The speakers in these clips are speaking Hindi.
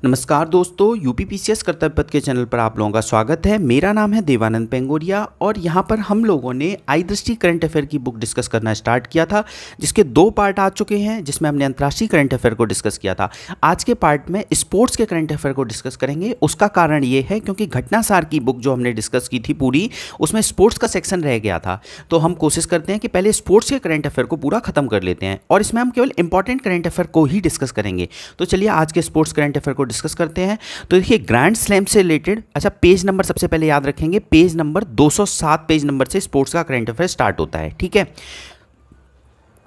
नमस्कार दोस्तों, यूपीपीसीएस कर्तव्य पथ के चैनल पर आप लोगों का स्वागत है। मेरा नाम है देवानंद पेंगोरिया और यहाँ पर हम लोगों ने आई दृष्टि करंट अफेयर की बुक डिस्कस करना स्टार्ट किया था, जिसके 2 पार्ट आ चुके हैं, जिसमें हमने अंतर्राष्ट्रीय करंट अफेयर को डिस्कस किया था। आज के पार्ट में स्पोर्ट्स के करंट अफेयर को डिस्कस करेंगे। उसका कारण ये है क्योंकि घटनासार की बुक जो हमने डिस्कस की थी पूरी, उसमें स्पोर्ट्स का सेक्शन रह गया था। तो हम कोशिश करते हैं कि पहले स्पोर्ट्स के करंट अफेयर को पूरा खत्म कर लेते हैं और इसमें हम केवल इंपॉर्टेंट करंट अफेयर को ही डिस्कस करेंगे। तो चलिए आज के स्पोर्ट्स करंट अफेयर को डिस्कस करते हैं। तो देखिए ग्रैंड स्लैम से रिलेटेड, अच्छा पेज नंबर सबसे पहले याद रखेंगे, पेज नंबर 207 पेज नंबर से स्पोर्ट्स का करंट अफेयर स्टार्ट होता है। ठीक है,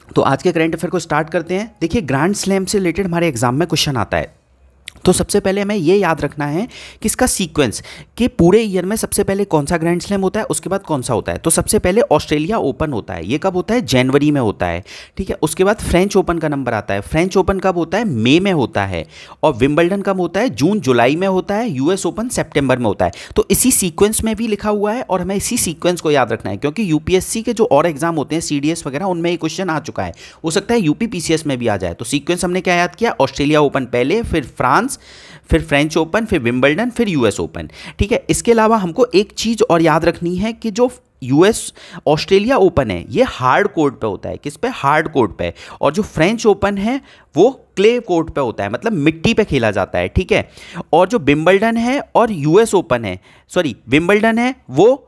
तो आज के करंट अफेयर को स्टार्ट करते हैं। देखिए ग्रैंड स्लैम से रिलेटेड हमारे एग्जाम में क्वेश्चन आता है, तो सबसे पहले हमें ये याद रखना है कि इसका सीक्वेंस कि पूरे ईयर में सबसे पहले कौन सा ग्रैंड स्लैम होता है, उसके बाद कौन सा होता है। तो सबसे पहले ऑस्ट्रेलिया ओपन होता है, ये कब होता है? जनवरी में होता है। ठीक है, उसके बाद फ्रेंच ओपन का नंबर आता है। फ्रेंच ओपन कब होता है? मई में होता है। और विंबलडन कब होता है? जून जुलाई में होता है। यूएस ओपन सितंबर में होता है। तो इसी सीक्वेंस में भी लिखा हुआ है और हमें इसी सीक्वेंस को याद रखना है, क्योंकि यूपीएससी के जो और एग्जाम होते हैं सीडीएस वगैरह, उनमें ये क्वेश्चन आ चुका है, हो सकता है यूपीपीसीएस में भी आ जाए। तो सीक्वेंस हमने क्या याद किया? ऑस्ट्रेलिया ओपन पहले, फिर फ्रांस, फिर फ्रेंच ओपन, फिर विंबलडन, फिर यूएस ओपन। ठीक है, इसके अलावा हमको एक चीज़ और याद रखनी है कि जो यूएस ऑस्ट्रेलिया ओपन है ये हार्ड कोर्ट पे होता है। किस पे? हार्ड कोर्ट पे। और जो फ्रेंच ओपन है वो क्ले कोर्ट पे होता है, मतलब मिट्टी पे खेला जाता है। ठीक है, और जो विंबलडन है और यूएस ओपन है, सॉरी विंबलडन है, वो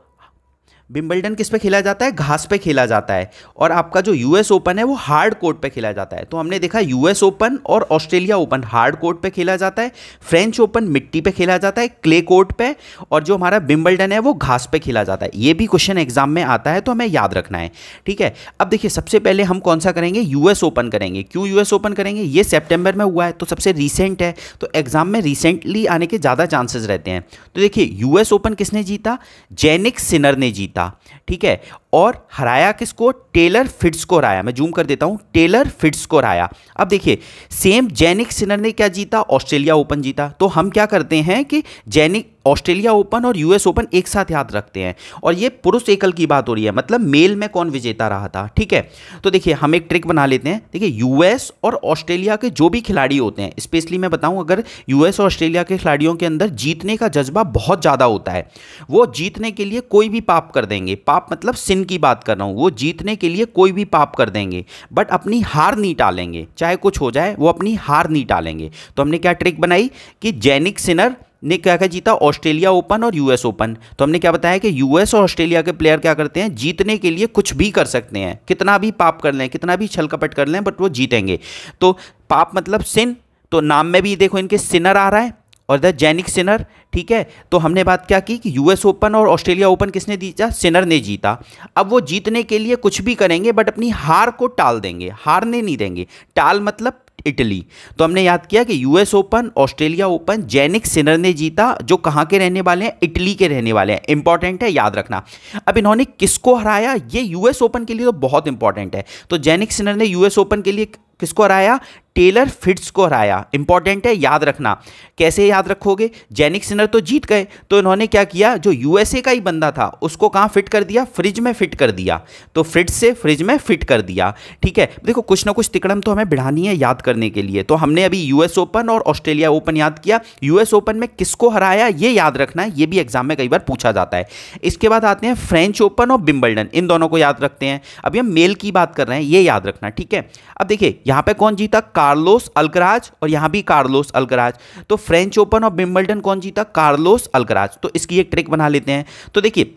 विंबलडन किस पे खेला जाता है? घास पे खेला जाता है। और आपका जो यूएस ओपन है वो हार्ड कोर्ट पे खेला जाता है। तो हमने देखा यूएस ओपन और ऑस्ट्रेलिया ओपन हार्ड कोर्ट पे खेला जाता है, फ्रेंच ओपन मिट्टी पे खेला जाता है क्ले कोर्ट पे, और जो हमारा विंबलडन है वो घास पे खेला जाता है। ये भी क्वेश्चन एग्जाम में आता है, तो हमें याद रखना है। ठीक है, अब देखिए सबसे पहले हम कौन सा करेंगे? यूएस ओपन करेंगे। क्यों यूएस ओपन करेंगे? ये सितंबर में हुआ है, तो सबसे रिसेंट है, तो एग्जाम में रिसेंटली आने के ज़्यादा चांसेस रहते हैं। तो देखिए यूएस ओपन किसने जीता? जेनिक सिनर ने जीता। ठीक है, और हराया किसको? टेलर फिट्स को हराया। मैं जूम कर देता हूं, टेलर फिट्स को हराया। अब देखिए सेम जेनिक सिनर ने क्या जीता? ऑस्ट्रेलिया ओपन जीता। तो हम क्या करते हैं कि जेनिक ऑस्ट्रेलिया ओपन और यूएस ओपन एक साथ याद रखते हैं, और ये पुरुष एकल की बात हो रही है, मतलब मेल में कौन विजेता रहा था। ठीक है, तो देखिए हम एक ट्रिक बना लेते हैं। देखिए यूएस और ऑस्ट्रेलिया के जो भी खिलाड़ी होते हैं, स्पेशली मैं बताऊं, अगर यूएस और ऑस्ट्रेलिया के खिलाड़ियों के अंदर जीतने का जज्बा बहुत ज़्यादा होता है, वो जीतने के लिए कोई भी पाप कर देंगे। पाप मतलब सिन की बात कर रहा हूं। वो जीतने के लिए कोई भी पाप कर देंगे, बट अपनी हार नहीं टालेंगे। चाहे कुछ हो जाए, वो अपनी हार नहीं टालेंगे। तो हमने क्या ट्रिक बनाई कि जेनिक सिनर ने क्या क्या जीता? ऑस्ट्रेलिया ओपन और यूएस ओपन। तो हमने क्या बताया कि यूएस और ऑस्ट्रेलिया के प्लेयर क्या करते हैं? जीतने के लिए कुछ भी कर सकते हैं, कितना भी पाप कर लें, कितना भी छल कपट कर लें, बट वो जीतेंगे। तो पाप मतलब सिन, तो नाम में भी देखो इनके सिनर आ रहा है, और द जेनिक सिनर। ठीक है, तो हमने बात क्या की कि यूएस ओपन और ऑस्ट्रेलिया ओपन किसने जीता? सिनर ने जीता। अब वो जीतने के लिए कुछ भी करेंगे, बट अपनी हार को टाल देंगे, हारने नहीं देंगे। टाल मतलब इटली। तो हमने याद किया कि US open, Australia open, Jannik Sinner ने जीता, जो कहां के रहने वाले हैं? इटली के रहने वाले हैं। इंपॉर्टेंट है, याद रखना। अब इन्होंने किसको हराया? ये यूएस ओपन के लिए तो बहुत इंपॉर्टेंट है। तो जेनिक सिनर ने यूएस ओपन के लिए किसको हराया? टेलर फिट्स को हराया। इंपॉर्टेंट है, याद रखना। कैसे याद रखोगे? जेनिक सिनर तो जीत गए, तो इन्होंने क्या किया? जो यूएसए का ही बंदा था उसको कहां फिट कर दिया? फ्रिज में फिट कर दिया। तो फ्रिज से फ्रिज में फिट कर दिया। ठीक है, देखो कुछ ना कुछ तिकड़म तो हमें बढ़ानी है याद करने के लिए। तो हमने अभी यूएस ओपन और ऑस्ट्रेलिया ओपन याद किया। यूएस ओपन में किसको हराया ये याद रखना है, ये भी एग्जाम में कई बार पूछा जाता है। इसके बाद आते हैं फ्रेंच ओपन और विंबलडन, इन दोनों को याद रखते हैं। अभी हम मेल की बात कर रहे हैं, ये याद रखना। ठीक है, अब देखिए यहां पर कौन जीता? कार्लोस अल्कराज, और यहां भी कार्लोस अल्कराज। तो फ्रेंच ओपन और विंबलडन कौन जीता? Carlos Alcaraz. तो इसकी एक ट्रिक बना लेते हैं। तो देखिए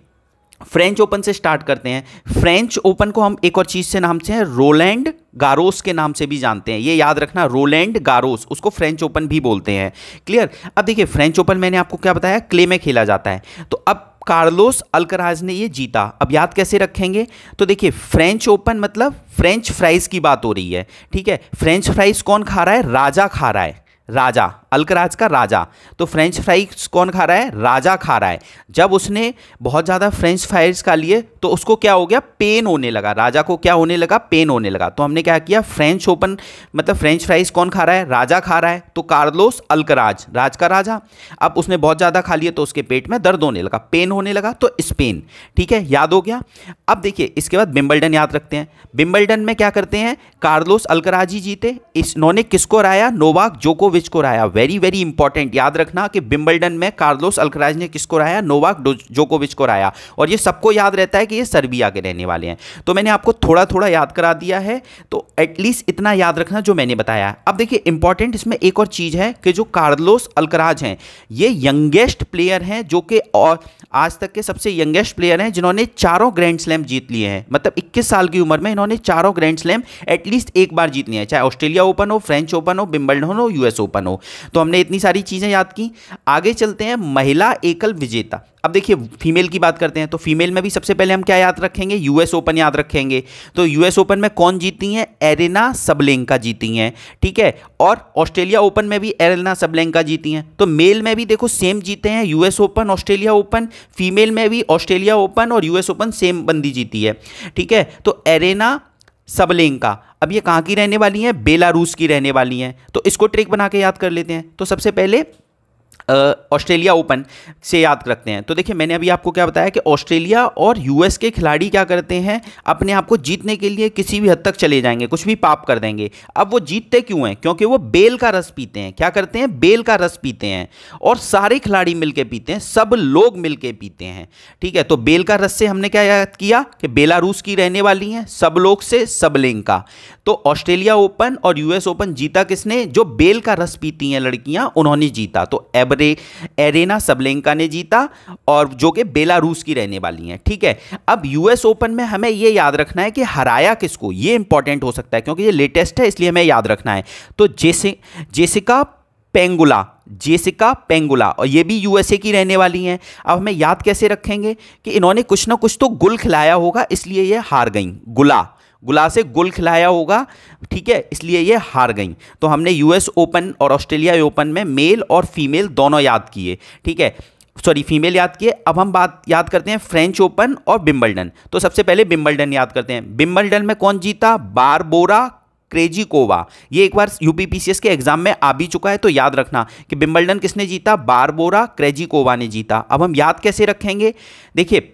फ्रेंच ओपन से स्टार्ट करते हैं। फ्रेंच ओपन को हम एक और चीज से नाम से हैं, रोलैंड गारोस के नाम से भी जानते हैं। ये याद रखना, रोलैंड गारोस, उसको फ्रेंच ओपन भी बोलते हैं। क्लियर? अब देखिए फ्रेंच ओपन मैंने आपको क्या बताया? क्ले में खेला जाता है। तो अब कार्लोस अल्कराज ने ये जीता। अब याद कैसे रखेंगे? तो देखिए फ्रेंच ओपन मतलब फ्रेंच फ्राइज की बात हो रही है। ठीक है, फ्रेंच फ्राइज कौन खा रहा है? राजा खा रहा है। राजा, अल्कराज का राजा। तो फ्रेंच फ्राइज कौन खा रहा है? राजा खा रहा है। जब उसने बहुत ज़्यादा फ्रेंच फ्राइज खा लिए तो उसको क्या हो गया? पेन होने लगा। राजा को क्या होने लगा? पेन होने लगा। तो हमने क्या किया? फ्रेंच ओपन मतलब फ्रेंच फ्राइज कौन खा रहा है? राजा खा रहा है। तो कार्लोस अल्कराज, राज का राजा। अब उसने बहुत ज़्यादा खा लिए तो उसके पेट में दर्द होने लगा, पेन होने लगा, तो स्पेन। ठीक है, याद हो गया। अब देखिए इसके बाद विंबलडन याद रखते हैं। विंबलडन में क्या करते हैं? कार्लोस अल्कराज ही जीते। इन्होंने किसको हराया? नोवाक जोकोविच जोकोविच को हराया। वेरी वेरी इंपॉर्टेंट, याद रखना कि विंबलडन में कार्लोस अल्कराज ने किसको हराया, नोवाक जोकोविच को हराया। और ये सबको याद रहता है कि ये सर्बिया के रहने वाले हैं, तो मैंने आपको थोड़ा थोड़ा याद करा दिया है, तो एटलीस्ट इतना याद रखना जो मैंने बताया। अब देखिए इंपॉर्टेंट इसमें एक और चीज़ है कि जो कार्लोस अल्कराज हैं ये यंगेस्ट प्लेयर हैं, जो कि और आज तक के सबसे यंगेस्ट प्लेयर हैं जिन्होंने चारों ग्रैंड स्लैम जीत लिए हैं। मतलब 21 साल की उम्र में इन्होंने चारों ग्रैंड स्लैम एटलीस्ट एक बार जीत लिए हैं, चाहे ऑस्ट्रेलिया ओपन हो, फ्रेंच ओपन हो, विंबलडन हो, यूएस ओपन हो। तो हमने इतनी सारी चीज़ें याद की। आगे चलते हैं महिला एकल विजेता। अब देखिए फीमेल की बात करते हैं, तो फीमेल में भी सबसे पहले हम क्या याद रखेंगे, यूएस ओपन याद रखेंगे। तो यूएस ओपन में कौन जीती हैं, एरेना सबलेंका जीती हैं, ठीक है। और ऑस्ट्रेलिया ओपन में भी एरेना सबलेंका जीती हैं। तो मेल में भी देखो सेम जीते हैं, US open, Australia open. Female में भी ऑस्ट्रेलिया ओपन और यूएस ओपन सेम बंदी जीती है, ठीक है। तो एरेना सबलेंका, अब ये कहाँ की रहने वाली हैं, बेलारूस की रहने वाली हैं। तो इसको ट्रिक बना के याद कर लेते हैं। तो सबसे पहले ऑस्ट्रेलिया ओपन से याद रखते हैं। तो देखिए मैंने अभी आपको क्या बताया कि ऑस्ट्रेलिया और यूएस के खिलाड़ी क्या करते हैं, अपने आप को जीतने के लिए किसी भी हद तक चले जाएंगे, कुछ भी पाप कर देंगे। अब वो जीतते क्यों हैं, क्योंकि वो बेल का रस पीते हैं। क्या करते हैं, बेल का रस पीते हैं, और सारे खिलाड़ी मिलके पीते हैं, सब लोग मिलके पीते हैं, ठीक है। तो बेल का रस से हमने क्या याद किया कि बेलारूस की रहने वाली हैं, सब लोग से सबलेंका। तो ऑस्ट्रेलिया ओपन और यूएस ओपन जीता किसने, जो बेल का रस पीती हैं लड़कियां, उन्होंने जीता। तो एरेना सबलेंका ने जीता, और जो कि बेलारूस की रहने वाली हैं, ठीक है। अब यूएस ओपन में हमें यह याद रखना है कि हराया किसको, ये इंपॉर्टेंट हो सकता है क्योंकि ये लेटेस्ट है, इसलिए हमें याद रखना है। तो जेसिका पेंगुला, और ये भी यूएसए की रहने वाली हैं। अब हमें याद कैसे रखेंगे कि इन्होंने कुछ ना कुछ तो गुल खिलाया होगा, इसलिए ये हार गई। गुला से गुल खिलाया होगा, ठीक है, इसलिए ये हार गई। तो हमने यूएस ओपन और ऑस्ट्रेलिया ओपन में मेल और फीमेल दोनों याद किए, ठीक है, सॉरी फीमेल याद किए। अब हम बात याद करते हैं फ्रेंच ओपन और विंबलडन। तो सबसे पहले विंबलडन याद करते हैं। विंबलडन में कौन जीता, बारबोरा क्रेजिकोवा। ये एक बार यूपीपीसीएस के एग्जाम में आ भी चुका है, तो याद रखना कि विंबलडन किसने जीता, बारबोरा क्रेजिकोवा ने जीता। अब हम याद कैसे रखेंगे, देखिए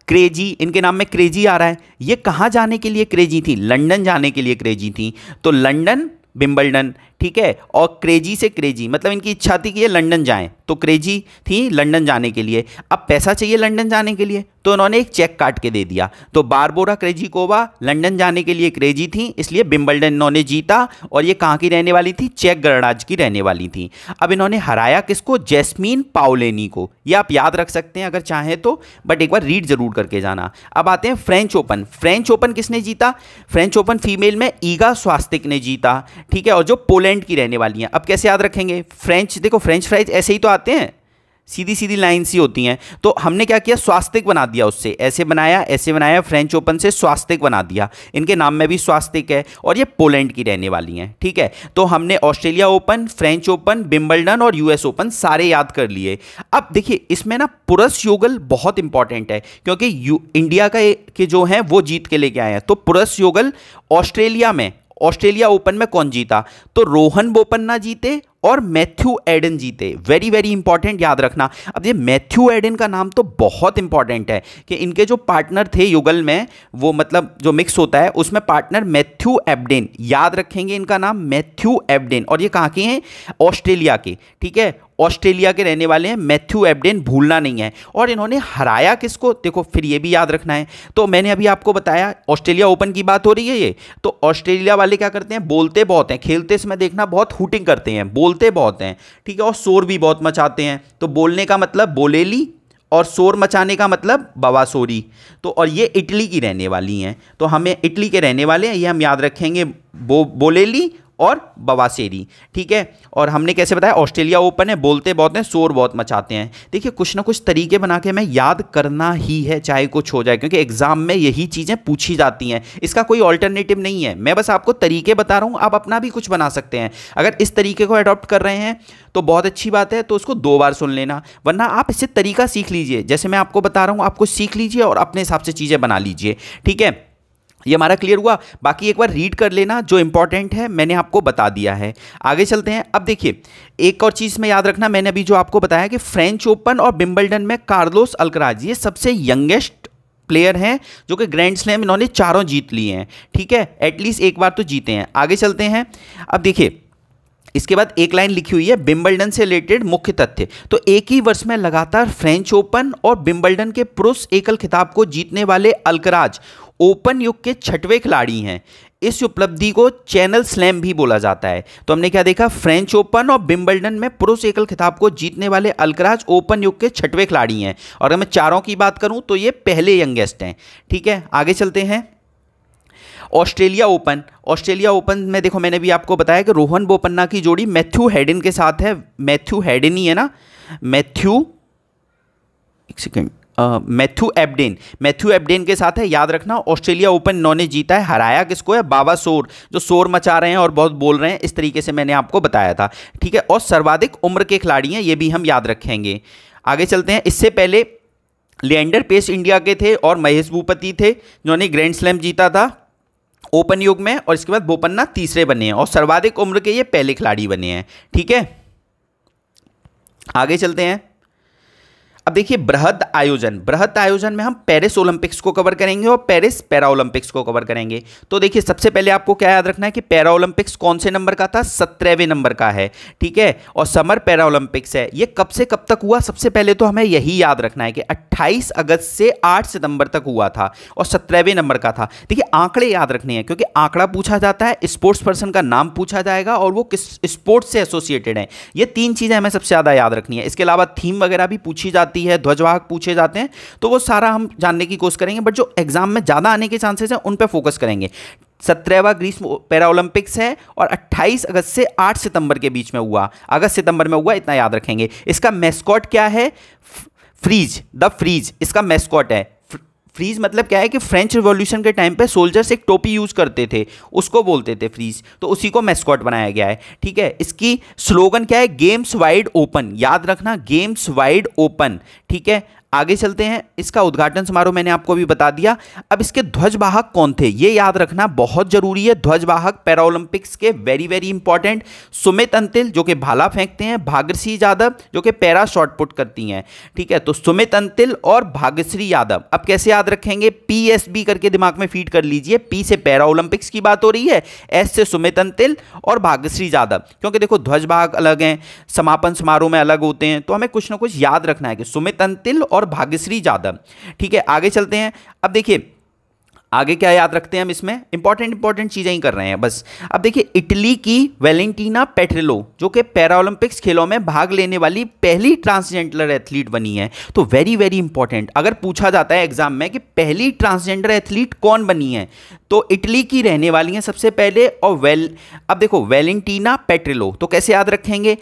क्रेजी, इनके नाम में क्रेजी आ रहा है, ये कहाँ जाने के लिए क्रेजी थी, लंदन जाने के लिए क्रेजी थी। तो लंदन विंबलडन, ठीक है, और क्रेजी से क्रेजी, मतलब इनकी इच्छा थी कि ये लंदन जाएं, तो क्रेजी थी लंदन जाने के लिए। अब पैसा चाहिए लंदन जाने के लिए, तो उन्होंने एक चेक काट के दे दिया। तो बारबोरा क्रेजिकोवा लंदन जाने के लिए क्रेजी थी, इसलिए विंबलडन इन्होंने जीता, और ये कहाँ की रहने वाली थी, चेक गणराज्य की रहने वाली थी। अब इन्होंने हराया किसको, जैस्मीन पाओलेनी को। ये आप याद रख सकते हैं अगर चाहें तो, बट एक बार रीड जरूर करके जाना। अब आते हैं फ्रेंच ओपन। फ्रेंच ओपन किसने जीता, फ्रेंच ओपन फीमेल में ईगा स्वास्तिक ने जीता, ठीक है, और जो पोलैंड की रहने वाली हैं। अब कैसे याद रखेंगे, फ्रेंच, देखो फ्रेंच फ्राइज ऐसे ही तो आते हैं, सीधी सीधी लाइन सी होती हैं, तो हमने क्या किया, स्वास्तिक बना दिया, उससे ऐसे बनाया, फ्रेंच ओपन से स्वास्तिक बना दिया। इनके नाम में भी स्वास्तिक है, और ये पोलैंड की रहने वाली हैं, ठीक है। तो हमने Australia open, French open, Wimbledon और यूएस ओपन सारे याद कर लिए। अब देखिए इसमें ना पुरुष युगल बहुत इंपॉर्टेंट है, क्योंकि इंडिया के जो हैं वो जीत के लेके आए हैं। तो पुरुष युगल ऑस्ट्रेलिया ओपन में कौन जीता, तो रोहन बोपन्ना जीते और मैथ्यू एडन जीते। वेरी वेरी इंपॉर्टेंट, याद रखना। अब ये मैथ्यू एडन का नाम तो बहुत इंपॉर्टेंट है कि इनके जो पार्टनर थे युगल में, वो मतलब जो मिक्स होता है उसमें पार्टनर मैथ्यू एबडेन, याद रखेंगे इनका नाम मैथ्यू एबडेन। और ये कहाँ के हैं, ऑस्ट्रेलिया के, ठीक है, ऑस्ट्रेलिया के रहने वाले हैं, मैथ्यू एबडेन भूलना नहीं है। और इन्होंने हराया किसको, देखो फिर ये भी याद रखना है। तो मैंने अभी आपको बताया ऑस्ट्रेलिया ओपन की बात हो रही है ये, तो ऑस्ट्रेलिया वाले क्या करते हैं, बोलते बहुत हैं, खेलते समय देखना बहुत हूटिंग करते हैं, बोलते बहुत हैं, ठीक है, और शोर भी बहुत मचाते हैं। तो बोलने का मतलब बोलेली, और शोर मचाने का मतलब बवासोरी। तो और ये इटली की रहने वाली हैं, तो हमें इटली के रहने वाले हैं, ये हम याद रखेंगे, बोलेली और बवासेरी, ठीक है। और हमने कैसे बताया, ऑस्ट्रेलिया ओपन है, बोलते बहुत हैं, शोर बहुत मचाते हैं। देखिए कुछ ना कुछ तरीके बना के हमें याद करना ही है, चाहे कुछ हो जाए, क्योंकि एग्जाम में यही चीज़ें पूछी जाती हैं, इसका कोई ऑल्टरनेटिव नहीं है। मैं बस आपको तरीके बता रहा हूँ, आप अपना भी कुछ बना सकते हैं। अगर इस तरीके को अडॉप्ट कर रहे हैं तो बहुत अच्छी बात है, तो उसको 2 बार सुन लेना, वरना आप इससे तरीका सीख लीजिए। जैसे मैं आपको बता रहा हूँ, आपको सीख लीजिए और अपने हिसाब से चीज़ें बना लीजिए, ठीक है। ये हमारा क्लियर हुआ। बाकी एक बार रीड कर लेना, जो इंपॉर्टेंट है मैंने आपको बता दिया है। आगे चलते हैं। अब देखिए एक और चीज़ में याद रखना, मैंने अभी जो आपको बताया कि फ्रेंच ओपन और विंबलडन में कार्लोस अल्कराज ये सबसे यंगेस्ट प्लेयर हैं, जो कि ग्रैंड स्लैम इन्होंने चारों जीत लिए हैं, ठीक है, एटलीस्ट एक बार तो जीते हैं। आगे चलते हैं। अब देखिए इसके बाद एक लाइन लिखी हुई है विंबलडन से रिलेटेड मुख्य तथ्य। तो एक ही वर्ष में लगातार फ्रेंच ओपन और विंबलडन के पुरुष एकल खिताब को जीतने वाले अल्कराज ओपन युग के 6वें खिलाड़ी हैं। इस उपलब्धि को चैनल स्लैम भी बोला जाता है। तो हमने क्या देखा, फ्रेंच ओपन और विंबलडन में पुरुष एकल खिताब को जीतने वाले अल्कराज ओपन युग के 6वें खिलाड़ी हैं। और अगर मैं चारों की बात करूं तो ये पहले यंगेस्ट हैं। ठीक है, आगे चलते हैं। ऑस्ट्रेलिया ओपन में देखो मैंने भी आपको बताया कि रोहन बोपन्ना की जोड़ी मैथ्यू हेडन के साथ है। मैथ्यू हेडन ही है ना, मैथ्यू एब्डेन के साथ है, याद रखना। ऑस्ट्रेलिया ओपन इन्होंने जीता है। हराया किसको है, बाबा सोर, जो शोर मचा रहे हैं और बहुत बोल रहे हैं, इस तरीके से मैंने आपको बताया था। ठीक है, और सर्वाधिक उम्र के खिलाड़ी हैं, ये भी हम याद रखेंगे। आगे चलते हैं। इससे पहले लिएंडर पेस इंडिया के थे और महेश भूपति थे जिन्होंने ग्रैंड स्लैम जीता था ओपन युग में, और इसके बाद बोपन्ना तीसरे बने हैं और सर्वाधिक उम्र के ये पहले खिलाड़ी बने हैं। ठीक है, आगे चलते हैं। अब देखिए बृहद आयोजन में हम पेरिस ओलंपिक्स को कवर करेंगे और पेरिस पैरा ओलंपिक्स को कवर करेंगे। तो देखिए सबसे पहले आपको क्या याद रखना है कि पैरा ओलंपिक्स कौन से नंबर का था, 17वें नंबर का है। ठीक है, और समर पैरा ओलंपिक्स है, ये कब से कब तक हुआ, सबसे पहले तो हमें यही याद रखना है कि 28 अगस्त से 8 सितंबर तक हुआ था और 17वें नंबर का था। देखिए आंकड़े याद रखने हैं, क्योंकि आंकड़ा पूछा जाता है, स्पोर्ट्स पर्सन का नाम पूछा जाएगा और वो किस स्पोर्ट्स से एसोसिएटेड है। ये 3 चीज़ें हमें सबसे ज़्यादा याद रखनी है। इसके अलावा थीम वगैरह भी पूछी जाती है, ध्वजवाहक पूछे जाते हैं, तो वो सारा हम जानने की कोशिश करेंगे, बट जो एग्जाम में ज्यादा आने के चांसेस हैं उन पे फोकस करेंगे। 17वां ग्रीष्म पैरा ओलंपिक्स है और 28 अगस्त से 8 सितंबर के बीच में हुआ, अगस्त सितंबर में हुआ, इतना याद रखेंगे। इसका मैस्कॉट क्या है, फ्रीज इसका मैस्कॉट है। फ्रीज मतलब क्या है कि फ्रेंच रिवॉल्यूशन के टाइम पे सोल्जर्स एक टोपी यूज करते थे, उसको बोलते थे फ्रीज, तो उसी को मैस्कॉट बनाया गया है। ठीक है, इसकी स्लोगन क्या है, गेम्स वाइड ओपन, याद रखना गेम्स वाइड ओपन। ठीक है, आगे चलते हैं। इसका उद्घाटन समारोह मैंने आपको अभी बता दिया। अब इसके ध्वजवाहक कौन थे, ये याद रखना बहुत जरूरी है। ध्वजवाहक पैरा ओलंपिक्स के very very important, Sumit Antil जो कि भाला फेंकते हैं, भाग्यश्री यादव जो कि पैरा शॉट पुट करती हैं। ठीक है, तो सुमित अंतिल और भाग्यश्री यादव। अब कैसे याद रखेंगे, PSB करके दिमाग में फीड कर लीजिए। P से पैरा ओलंपिक्स की बात हो रही है, S से सुमित अंतिल और भाग्यश्री यादव, क्योंकि देखो ध्वजवाहक अलग हैं, समापन समारोह में अलग होते हैं, तो हमें कुछ ना कुछ याद रखना है कि सुमित अंतिल और भाग्यश्री यादव। ठीक है, आगे चलते हैं। अब देखिए आगे क्या याद रखते हैं हम, इसमें इंपॉर्टेंट चीजें ही कर रहे हैं बस। अब देखिए इटली की वैलेंटीना पेट्रेलो जो कि पैरा ओलंपिक्स खेलों में भाग लेने वाली पहली ट्रांसजेंडर एथलीट बनी है। तो वेरी वेरी इंपॉर्टेंट, अगर पूछा जाता है एग्जाम में कि पहली ट्रांसजेंडर एथलीट कौन बनी है, तो इटली की रहने वाली हैं सबसे पहले। और अब देखो वैलेंटीना पेट्रेलो, तो कैसे याद रखेंगे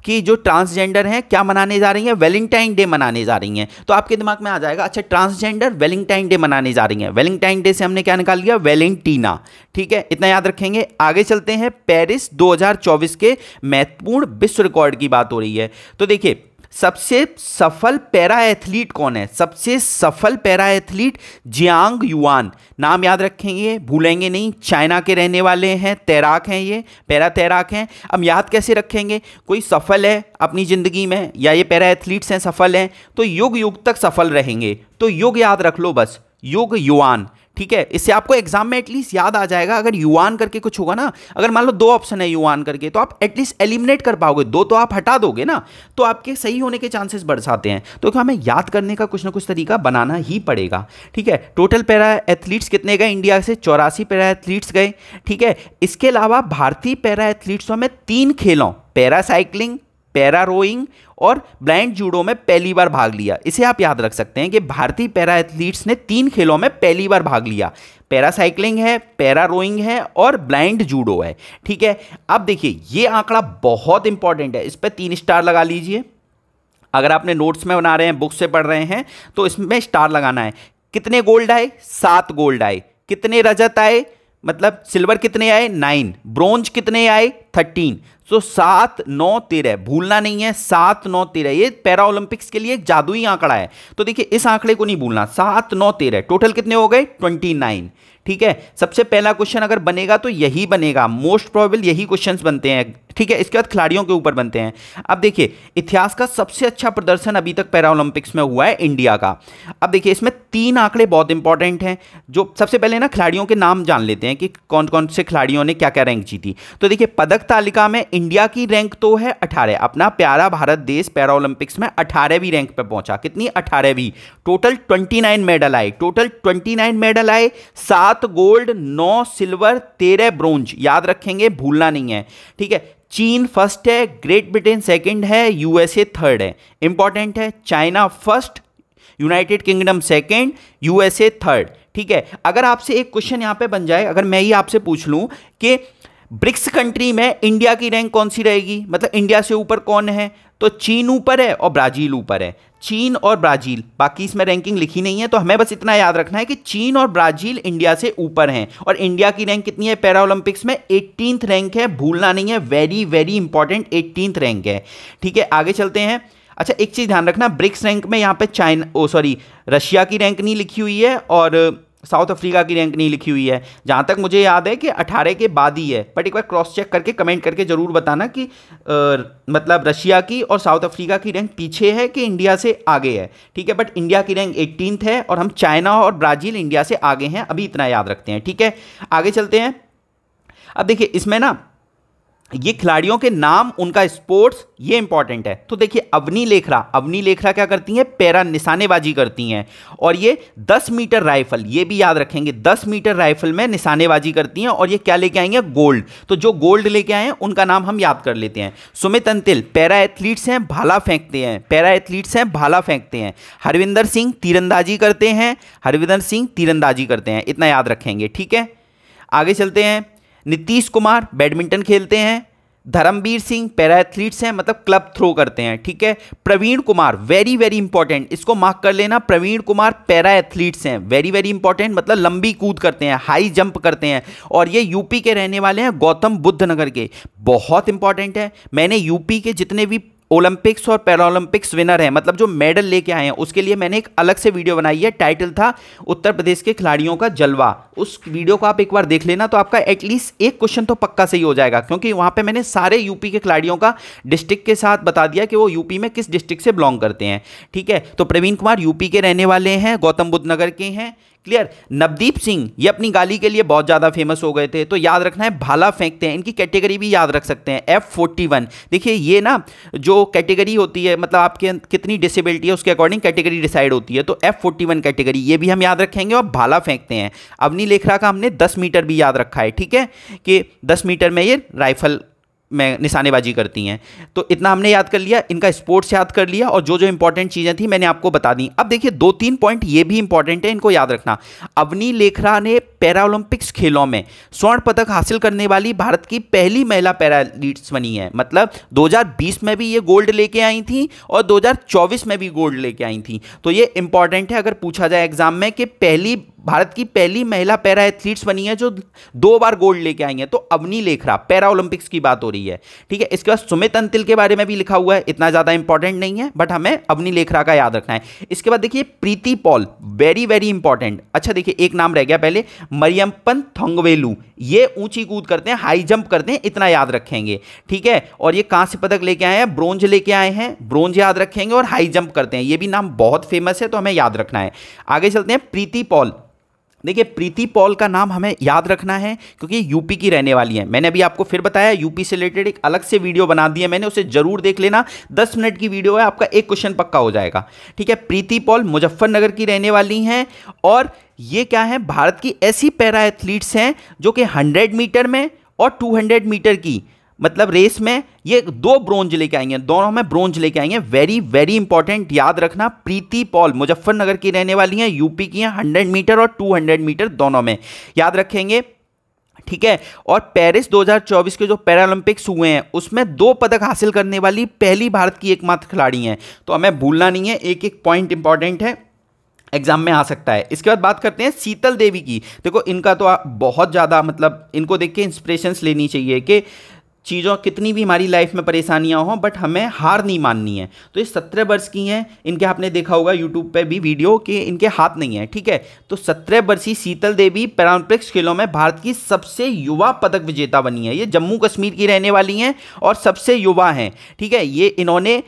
कि जो ट्रांसजेंडर हैं क्या मनाने जा रही हैं, वैलेंटाइन डे मनाने जा रही हैं। तो आपके दिमाग में आ जाएगा अच्छा ट्रांसजेंडर वैलेंटाइन डे मनाने जा रही हैं, वैलेंटाइन डे से हमने क्या निकाल लिया, वैलेंटीना। ठीक है, इतना याद रखेंगे। आगे चलते हैं, पेरिस 2024 के महत्वपूर्ण विश्व रिकॉर्ड की बात हो रही है। तो देखिए सबसे सफल पैरा एथलीट कौन है, सबसे सफल पैरा एथलीट जियांग युआन, नाम याद रखेंगे, भूलेंगे नहीं, चाइना के रहने वाले हैं, तैराक हैं, ये पैरा तैराक हैं। अब याद कैसे रखेंगे, कोई सफल है अपनी ज़िंदगी में या ये पैरा एथलीट्स हैं सफल हैं, तो युग युग तक सफल रहेंगे, तो युग याद रख लो बस, युग युआन। ठीक है, इससे आपको एग्जाम में एटलीस्ट याद आ जाएगा। अगर युआन करके कुछ होगा ना, अगर मान लो 2 ऑप्शन है युआन करके, तो आप एटलीस्ट एलिमिनेट कर पाओगे, 2 तो आप हटा दोगे ना, तो आपके सही होने के चांसेस बढ़ जाते हैं। तो हमें याद करने का कुछ ना कुछ तरीका बनाना ही पड़ेगा। ठीक है, टोटल पैरा एथलीट्स कितने गए इंडिया से, 84 पैरा एथलीट्स गए। ठीक है, इसके अलावा भारतीय पैरा एथलीट्सों में 3 खेलों, पैरा साइकिलिंग, पैरा रोइंग और ब्लाइंड जूडो में पहली बार भाग लिया। इसे आप याद रख सकते हैं कि भारतीय पैरा एथलीट्स ने 3 खेलों में पहली बार भाग लिया, पैरा साइकिलिंग है, पैरा रोइंग है और ब्लाइंड जूडो है। ठीक है, अब देखिए ये आंकड़ा बहुत इंपॉर्टेंट है, इस पर 3 स्टार लगा लीजिए। अगर आपने नोट्स में बना रहे हैं, बुक से पढ़ रहे हैं, तो इसमें स्टार लगाना है। कितने गोल्ड आए, 7 गोल्ड आए। कितने रजत आए, मतलब सिल्वर कितने आए, 9। ब्रोंज कितने आए, 13। तो 7 9 13, भूलना नहीं है, 7 9 13, ये पैरा ओलंपिक्स के लिए एक जादुई आंकड़ा है। तो देखिए इस आंकड़े को नहीं भूलना, 7 9 13, टोटल कितने हो गए, 29। ठीक है, सबसे पहला क्वेश्चन अगर बनेगा तो यही बनेगा, मोस्ट प्रोबेबल यही क्वेश्चंस बनते हैं। ठीक है, इसके बाद खिलाड़ियों के ऊपर बनते हैं। अब देखिए इतिहास का सबसे अच्छा प्रदर्शन अभी तक पैरा ओलंपिक्स में हुआ है इंडिया का। अब देखिए इसमें 3 आंकड़े बहुत इंपॉर्टेंट हैं। जो सबसे पहले ना खिलाड़ियों के नाम जान लेते हैं कि कौन कौन से खिलाड़ियों ने क्या क्या रैंक जीती। तो देखिए पदक पदक तालिका में इंडिया की रैंक तो है 18, अपना प्यारा भारत देश पैरा ओलंपिक्स में 18वीं रैंक पे पहुंचा। कितनी? 18वीं। टोटल 29 मेडल आए, टोटल 29 मेडल आए, 7 गोल्ड, 9 सिल्वर, 13 ब्रोंज। याद रखेंगे, भूलना नहीं है, ठीक है। चीन फर्स्ट है, ग्रेट ब्रिटेन सेकंड है, यूएसए थर्ड है। इंपॉर्टेंट है, China first, United kingdom second, USA third, ठीक है। अगर आपसे एक क्वेश्चन यहां पे बन जाए, अगर मैं ही आपसे पूछ लूं कि ब्रिक्स कंट्री में इंडिया की रैंक कौन सी रहेगी, मतलब इंडिया से ऊपर कौन है, तो चीन ऊपर है और ब्राजील ऊपर है। चीन और ब्राजील, बाकी इसमें रैंकिंग लिखी नहीं है, तो हमें बस इतना याद रखना है कि चीन और ब्राजील इंडिया से ऊपर हैं। और इंडिया की रैंक कितनी है पैरा ओलंपिक्स में? 18th रैंक है, भूलना नहीं है, very very important, 18th rank है, ठीक है। आगे चलते हैं। अच्छा, एक चीज ध्यान रखना, ब्रिक्स रैंक में यहाँ पे रशिया की रैंक नहीं लिखी हुई है और साउथ अफ्रीका की रैंक नहीं लिखी हुई है। जहां तक मुझे याद है कि 18 के बाद ही है, बट एक बार क्रॉस चेक करके कमेंट करके जरूर बताना कि मतलब रशिया की और साउथ अफ्रीका की रैंक पीछे है कि इंडिया से आगे है, ठीक है। बट इंडिया की रैंक 18th है और हम चाइना और ब्राजील इंडिया से आगे हैं, अभी इतना याद रखते हैं, ठीक है। आगे चलते हैं। अब देखिए इसमें ना ये खिलाड़ियों के नाम, उनका स्पोर्ट्स, ये इंपॉर्टेंट है। तो देखिए अवनी लेखरा क्या करती हैं? पैरा निशानेबाजी करती हैं। और ये 10 मीटर राइफल, ये भी याद रखेंगे, 10 मीटर राइफल में निशानेबाजी करती हैं। और ये क्या लेके आई हैं? गोल्ड। तो जो गोल्ड लेके आए हैं उनका नाम हम याद कर लेते हैं। सुमित अंतिल पैरा एथलीट्स हैं, भाला फेंकते हैं। हरविंदर सिंह तीरंदाजी करते हैं, इतना याद रखेंगे, ठीक है। आगे चलते हैं। नीतीश कुमार बैडमिंटन खेलते हैं। धर्मवीर सिंह पैरा एथलीट्स हैं, मतलब क्लब थ्रो करते हैं, ठीक है। Praveen Kumar, very very important, इसको मार्क कर लेना, प्रवीण कुमार पैरा एथलीट्स हैं, वेरी वेरी इंपॉर्टेंट, मतलब लंबी कूद करते हैं, हाई जंप करते हैं। और ये यूपी के रहने वाले हैं, गौतम बुद्ध नगर के, बहुत इंपॉर्टेंट है। मैंने यूपी के जितने भी ओलंपिक्स और पैरा ओलंपिक्स विनर हैं, मतलब जो मेडल लेके आए हैं, उसके लिए मैंने एक अलग से वीडियो बनाई है। टाइटल था उत्तर प्रदेश के खिलाड़ियों का जलवा। उस वीडियो को आप एक बार देख लेना, तो आपका एटलीस्ट एक क्वेश्चन तो पक्का सही हो जाएगा, क्योंकि वहां पे मैंने सारे यूपी के खिलाड़ियों का डिस्ट्रिक्ट के साथ बता दिया कि वो यूपी में किस डिस्ट्रिक्ट से बिलोंग करते हैं, ठीक है। तो प्रवीण कुमार यूपी के रहने वाले हैं, गौतम बुद्ध नगर के हैं, क्लियर। नवदीप सिंह ये अपनी गाली के लिए बहुत ज़्यादा फेमस हो गए थे, तो याद रखना है भाला फेंकते हैं। इनकी कैटेगरी भी याद रख सकते हैं, F41। देखिए ये ना जो कैटेगरी होती है, मतलब आपके कितनी डिसेबिलिटी है उसके अकॉर्डिंग कैटेगरी डिसाइड होती है, तो F41 कैटेगरी, ये भी हम याद रखेंगे। और भाला फेंकते हैं। अवनी लेखरा का हमने 10 मीटर भी याद रखा है, ठीक है, कि 10 मीटर में ये राइफल में निशानेबाजी करती हैं। तो इतना हमने याद कर लिया, इनका स्पोर्ट्स याद कर लिया, और जो जो इंपॉर्टेंट चीज़ें थी मैंने आपको बता दी। अब देखिए 2-3 पॉइंट ये भी इंपॉर्टेंट है, इनको याद रखना। अवनी लेखरा ने पैरा ओलंपिक्स खेलों में स्वर्ण पदक हासिल करने वाली भारत की पहली महिला पैरा एथलीट्स बनी है, मतलब 2020 में भी ये गोल्ड लेके आई थी और 2024 में भी गोल्ड लेके आई थी। तो ये इंपॉर्टेंट है, अगर पूछा जाए एग्जाम में कि भारत की पहली महिला पैरा एथलीट्स बनी है जो 2 बार गोल्ड लेके आई हैं, तो अवनी लेखरा, पैरा ओलंपिक्स की बात हो रही है, ठीक है। इसके बाद सुमित अंतिल के बारे में भी लिखा हुआ है, इतना ज़्यादा इंपॉर्टेंट नहीं है, बट हमें अवनी लेखरा का याद रखना है। इसके बाद देखिए प्रीति पॉल, वेरी वेरी इंपॉर्टेंट। अच्छा देखिए एक नाम रह गया पहले, मरियप्पन थोंगवेलू, ये ऊंची कूद करते हैं, हाई जंप करते हैं, इतना याद रखेंगे, ठीक है। और ये कांस्य पदक लेके आए हैं, ब्रोंज लेके आए हैं, ब्रोंज याद रखेंगे, और हाई जंप करते हैं, ये भी नाम बहुत फेमस है, तो हमें याद रखना है। आगे चलते हैं। प्रीति पॉल, देखिए प्रीति पॉल का नाम हमें याद रखना है क्योंकि यूपी की रहने वाली है। मैंने अभी आपको फिर बताया, यूपी से रिलेटेड एक अलग से वीडियो बना दी है मैंने, उसे जरूर देख लेना, 10 मिनट की वीडियो है, आपका एक क्वेश्चन पक्का हो जाएगा, ठीक है। प्रीति पॉल मुजफ्फरनगर की रहने वाली हैं, और ये क्या है, भारत की ऐसी पैरा एथलीट्स हैं जो कि 100 मीटर में और 200 मीटर की मतलब रेस में ये 2 ब्रोंज लेके आई हैं, दोनों में ब्रोंज लेके आई हैं। वेरी वेरी इंपॉर्टेंट, याद रखना। प्रीति पॉल मुजफ्फरनगर की रहने वाली हैं, यूपी की हैं, 100 मीटर और 200 मीटर दोनों में याद रखेंगे, ठीक है। और पेरिस 2024 के जो पैरा ओलंपिक्स हुए हैं उसमें 2 पदक हासिल करने वाली पहली भारत की एकमात्र खिलाड़ी हैं, तो हमें भूलना नहीं है, एक एक पॉइंट इंपॉर्टेंट है, एग्जाम में आ सकता है। इसके बाद बात करते हैं शीतल देवी की। देखो इनका तो बहुत ज़्यादा, मतलब इनको देख के इंस्पिरेशंस लेनी चाहिए कि चीज़ों कितनी भी हमारी लाइफ में परेशानियां हों, बट हमें हार नहीं माननी है। तो ये 17 वर्ष की हैं, इनके आपने देखा होगा यूट्यूब पे भी वीडियो कि इनके हाथ नहीं है, ठीक है। तो 17 वर्षीय शीतल देवी पैरालंपिक्स खेलों में भारत की सबसे युवा पदक विजेता बनी है। ये जम्मू कश्मीर की रहने वाली हैं और सबसे युवा हैं, ठीक है। ये इन्होंने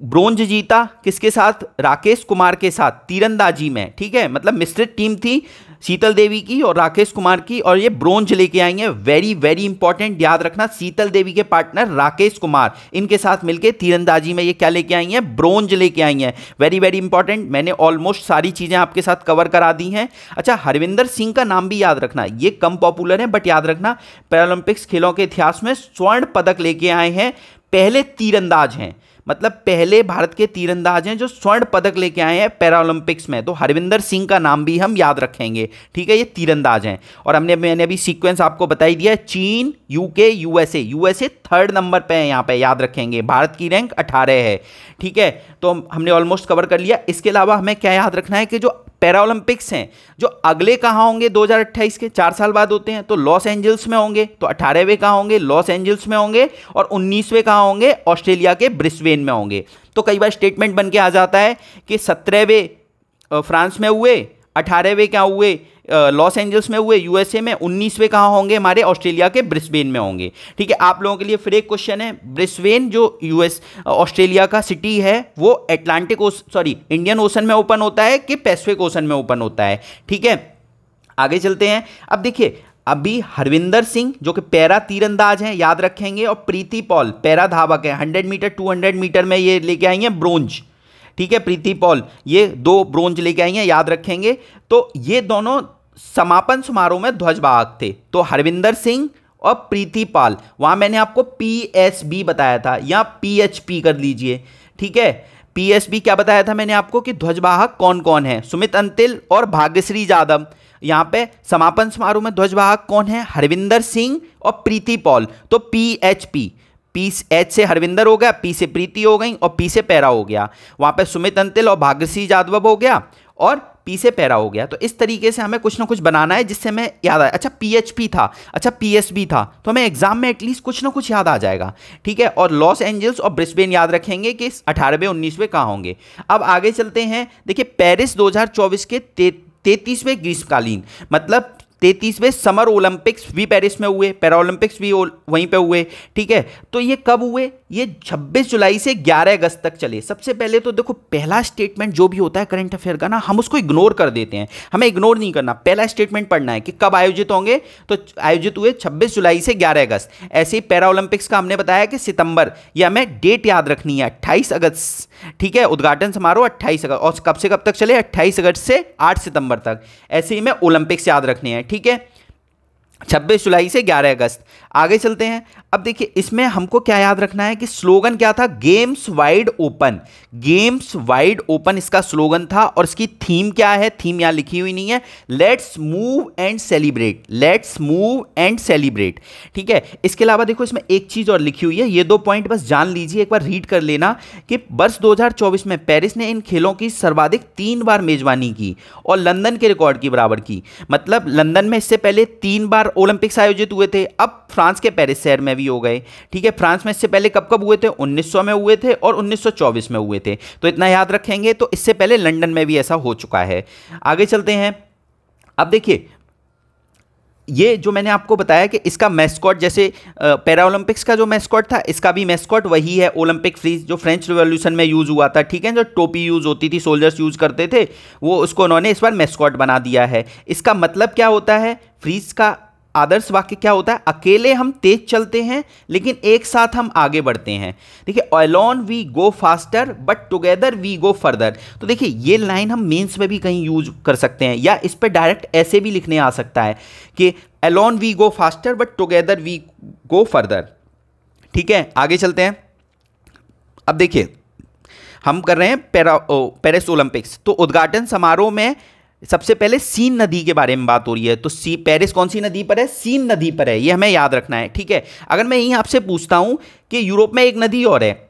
ब्रोंज जीता किसके साथ, राकेश कुमार के साथ तीरंदाजी में, ठीक है, मतलब मिश्रित टीम थी शीतल देवी की और राकेश कुमार की, और ये ब्रोंज लेके आई हैं। वेरी वेरी इंपॉर्टेंट, याद रखना, शीतल देवी के पार्टनर राकेश कुमार, इनके साथ मिलके तीरंदाजी में ये क्या लेके आई हैं, ब्रोंज लेके आई हैं। वेरी वेरी इंपॉर्टेंट, मैंने ऑलमोस्ट सारी चीजें आपके साथ कवर करा दी हैं। अच्छा, हरविंदर सिंह का नाम भी याद रखना, ये कम पॉपुलर है बट याद रखना पैरालंपिक्स खेलों के इतिहास में स्वर्ण पदक लेके आए हैं, पहले तीरंदाज हैं, मतलब पहले भारत के तीरंदाज हैं जो स्वर्ण पदक लेके आए हैं पैरालंपिक्स में। तो हरविंदर सिंह का नाम भी हम याद रखेंगे, ठीक है, ये तीरंदाज हैं। और मैंने अभी सीक्वेंस आपको बता ही दिया है, चीन, UK, USA. USA 3rd number पे है यहाँ पे, याद रखेंगे। भारत की रैंक 18 है, ठीक है, तो हमने ऑलमोस्ट कवर कर लिया। इसके अलावा हमें क्या याद रखना है कि जो पैरालंपिक्स हैं जो अगले कहाँ होंगे 2028 के, 4 साल बाद होते हैं, तो लॉस एंजल्स में होंगे। तो 18वें कहाँ होंगे, लॉस एंजल्स में होंगे, और 19वें कहाँ होंगे, ऑस्ट्रेलिया के ब्रिस्बेन में होंगे। तो कई बार स्टेटमेंट बन के आ जाता है कि 17वें फ्रांस में हुए, 18वें क्या हुए, लॉस एंजल्स में हुए यूएसए में, 19वें कहाँ होंगे, हमारे ऑस्ट्रेलिया के ब्रिस्बेन में होंगे, ठीक है। आप लोगों के लिए फिर एक क्वेश्चन है, ब्रिस्बेन जो ऑस्ट्रेलिया का सिटी है वो इंडियन ओशन में ओपन होता है कि पैसिफिक ओशन में ओपन होता है, ठीक है। आगे चलते हैं। अब देखिए, अभी हरविंदर सिंह जो कि पैरा तीरंदाज हैं, याद रखेंगे, और प्रीति पॉल पैरा धावक है, 100 मीटर 200 मीटर में ये लेके आई हैं ब्रोंज, ठीक है। प्रीति पॉल ये 2 ब्रोंज लेके आई हैं, याद रखेंगे। तो ये दोनों समापन समारोह में ध्वजवाहक थे, तो हरविंदर सिंह और प्रीति पाल। वहां मैंने आपको पीएसबी बताया था, या पीएचपी कर लीजिए, ठीक है। पीएसबी क्या बताया था मैंने आपको कि ध्वजवाहक कौन कौन है, सुमित अंतिल और भाग्यश्री यादव। यहां पे समापन समारोह में ध्वजवाहक कौन है, हरविंदर सिंह और प्रीति पॉल। तो पीएचपी, एच से हरविंदर हो गया, पी से प्रीति हो गई, और पी से पैरा हो गया। वहां पे सुमित अंतिल और भाग्यश्री यादव हो गया, और पी से पैरा हो गया। तो इस तरीके से हमें कुछ ना कुछ बनाना है जिससे हमें याद आए, अच्छा पीएचपी था, अच्छा पीएसबी था, तो हमें एग्जाम में एटलीस्ट कुछ ना कुछ याद आ जाएगा, ठीक है। और लॉस एंजल्स और ब्रिस्बेन याद रखेंगे कि 18वें 19वें कहाँ होंगे। अब आगे चलते हैं। देखिए, पेरिस 2024 के 33वें ग्रीष्मकालीन, मतलब 33वें समर ओलंपिक्स भी पेरिस में हुए, पैरालंपिक्स भी वहीं पे हुए, ठीक है। तो ये कब हुए, ये 26 जुलाई से 11 अगस्त तक चले। सबसे पहले तो देखो, पहला स्टेटमेंट जो भी होता है करंट अफेयर का ना, हम उसको इग्नोर कर देते हैं, हमें इग्नोर नहीं करना। पहला स्टेटमेंट पढ़ना है कि कब आयोजित होंगे, तो आयोजित हुए 26 जुलाई से 11 अगस्त। ऐसे ही पैरा ओलंपिक्स का हमने बताया कि सितंबर, ये हमें डेट याद रखनी है, 28 अगस्त, ठीक है। उद्घाटन समारोह 28 अगस्त, और कब से कब तक चले, 28 अगस्त से 8 सितंबर तक। ऐसे ही में ओलंपिक्स याद रखने हैं, ठीक है, 26 जुलाई से 11 अगस्त। आगे चलते हैं। अब देखिए, इसमें हमको क्या याद रखना है कि स्लोगन क्या था, games wide open. Games wide open इसका स्लोगन था, और इसकी थीम क्या है, थीम यहां लिखी हुई नहीं है, let's move and celebrate, let's move and celebrate, ठीक है। इसके अलावा देखो, इसमें एक चीज और लिखी हुई है, ये 2 पॉइंट बस जान लीजिए, एक बार रीड कर लेना कि वर्ष 2024 में पेरिस ने इन खेलों की सर्वाधिक 3 बार मेजबानी की और लंदन के रिकॉर्ड की बराबर की। मतलब लंदन में इससे पहले 3 बार ओलंपिक्स आयोजित हुए थे, अब फ्रांस के पेरिस शहर में भी हो गए, ठीक है। फ्रांस में इससे पहले कब कब हुए थे, 1900 में हुए थे और 1924 में हुए थे, तो इतना याद रखेंगे। तो इससे पहले लंदन में भी ऐसा हो चुका है। आगे चलते हैं। अब देखिए, ये जो मैंने आपको बताया कि इसका मैस्कॉट, जैसे पैरा ओलंपिक्स का जो मैस्कॉट था, इसका भी मैस्कॉट वही है, ओलंपिक फ्रीज, जो फ्रेंच रिवॉल्यूशन में यूज हुआ था, ठीक है। जो टोपी यूज होती थी, सोल्जर्स यूज करते थे, वो उसको उन्होंने इस बार मैस्कॉट बना दिया है। इसका मतलब क्या होता है, फ्रीज का आदर्श वाक्य क्या होता है, अकेले हम तेज चलते हैं लेकिन एक साथ हम आगे बढ़ते हैं। देखिए, alone we go faster but together we go further. तो देखिए, ये लाइन हम मेंस में भी कहीं यूज कर सकते हैं, या इस पर डायरेक्ट ऐसे भी लिखने आ सकता है कि alone we go faster but together we go further, ठीक है। आगे चलते हैं। अब देखिए, हम कर रहे हैं पेरिस ओलंपिक्स, तो उद्घाटन समारोह में सबसे पहले सीन नदी के बारे में बात हो रही है। तो पेरिस कौन सी नदी पर है, सीन नदी पर है, ये हमें याद रखना है, ठीक है। अगर मैं यहीं आपसे पूछता हूं कि यूरोप में एक नदी और है,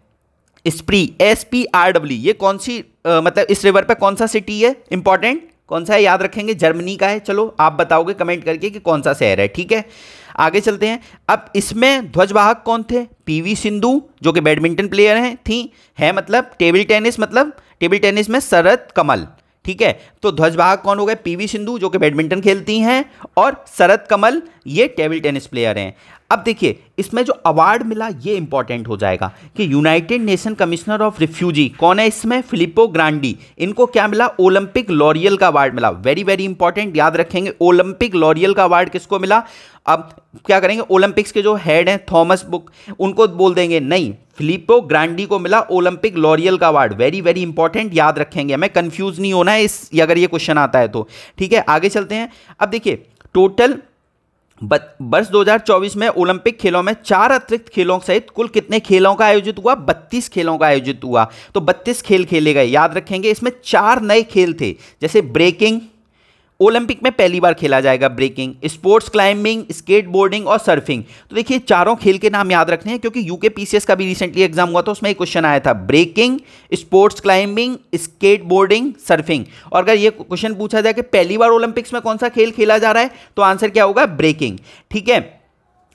स्प्री, SPRW, ये कौन सी मतलब इस रिवर पे कौन सा सिटी है, इंपॉर्टेंट कौन सा है, याद रखेंगे, जर्मनी का है। चलो आप बताओगे कमेंट करके कि कौन सा शहर है, ठीक है। आगे चलते हैं। अब इसमें ध्वजवाहक कौन थे, PV सिंधु जो कि बैडमिंटन प्लेयर हैं, थी है, मतलब टेबल टेनिस, मतलब टेबल टेनिस में शरद कमल, ठीक है। तो ध्वजवाहक कौन हो गए, PV सिंधु जो कि बैडमिंटन खेलती हैं, और शरद कमल ये टेबल टेनिस प्लेयर हैं। अब देखिए इसमें जो अवार्ड मिला ये इंपॉर्टेंट हो जाएगा कि United nation commissioner of refugee कौन है इसमें, फिलिपो ग्रांडी। इनको क्या मिला, ओलंपिक लॉरियल का अवार्ड मिला। वेरी वेरी इंपॉर्टेंट, याद रखेंगे ओलंपिक लॉरियल का अवार्ड किसको मिला। अब क्या करेंगे, ओलंपिक्स के जो हेड हैं थॉमस बुक, उनको बोल देंगे नहीं, फिलिपो ग्रांडी को मिला ओलंपिक लॉरियल का अवार्ड। वेरी वेरी इंपॉर्टेंट, याद रखेंगे, हमें कंफ्यूज नहीं होना है इस अगर ये क्वेश्चन आता है तो। ठीक है, आगे चलते हैं। अब देखिए टोटल वर्ष 2024 में ओलंपिक खेलों में 4 अतिरिक्त खेलों सहित कुल कितने खेलों का आयोजित हुआ, 32 खेलों का आयोजित हुआ। तो 32 खेल खेले गए, याद रखेंगे। इसमें 4 नए खेल थे, जैसे ब्रेकिंग, ओलंपिक में पहली बार खेला जाएगा ब्रेकिंग, स्पोर्ट्स क्लाइंबिंग, स्केटबोर्डिंग और सर्फिंग। तो देखिए चारों खेल के नाम याद रखने हैं, क्योंकि यूके पीसीएस का भी रिसेंटली एग्जाम हुआ था, उसमें एक क्वेश्चन आया था breaking, sports climbing, skateboarding, surfing. और अगर ये क्वेश्चन पूछा जाए कि पहली बार ओलंपिक्स में कौन सा खेल खेला जा रहा है, तो आंसर क्या होगा, ब्रेकिंग। ठीक है,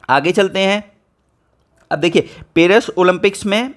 आगे चलते हैं। अब देखिए पेरिस ओलंपिक्स में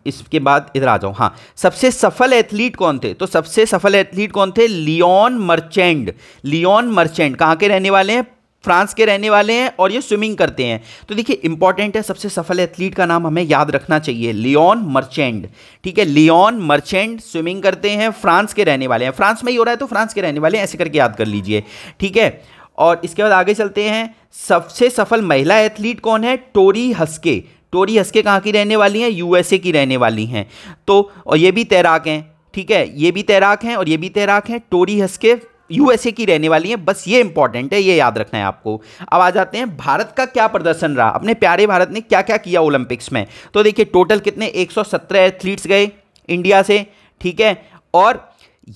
इसके बाद इधर आ जाओ। हाँ, सबसे सफल एथलीट कौन थे, तो सबसे सफल एथलीट कौन थे, लियोन मर्चेंट। लियोन मर्चेंट कहाँ के रहने वाले हैं, फ्रांस के रहने वाले हैं, और ये स्विमिंग करते हैं। तो देखिए इंपॉर्टेंट है, सबसे सफल एथलीट का नाम हमें याद रखना चाहिए, लियोन मर्चेंट। ठीक है, लियोन मर्चेंट स्विमिंग करते हैं, फ्रांस के रहने वाले हैं। फ्रांस में ही हो रहा है तो फ्रांस के रहने वाले हैं, ऐसे करके याद कर लीजिए। ठीक है, और इसके बाद आगे चलते हैं। सबसे सफल महिला एथलीट कौन है, टोरी हस्के। टोरी हस्के कहाँ की रहने वाली हैं, यूएसए की रहने वाली हैं। तो और ये भी तैराक हैं। ठीक है, ये भी तैराक हैं और ये भी तैराक हैं। टोरी हस्के यूएसए की रहने वाली हैं, बस ये इंपॉर्टेंट है, ये याद रखना है आपको। अब आ जाते हैं भारत का क्या प्रदर्शन रहा, अपने प्यारे भारत ने क्या क्या किया ओलंपिक्स में। तो देखिए टोटल कितने 117 एथलीट्स गए इंडिया से। ठीक है, और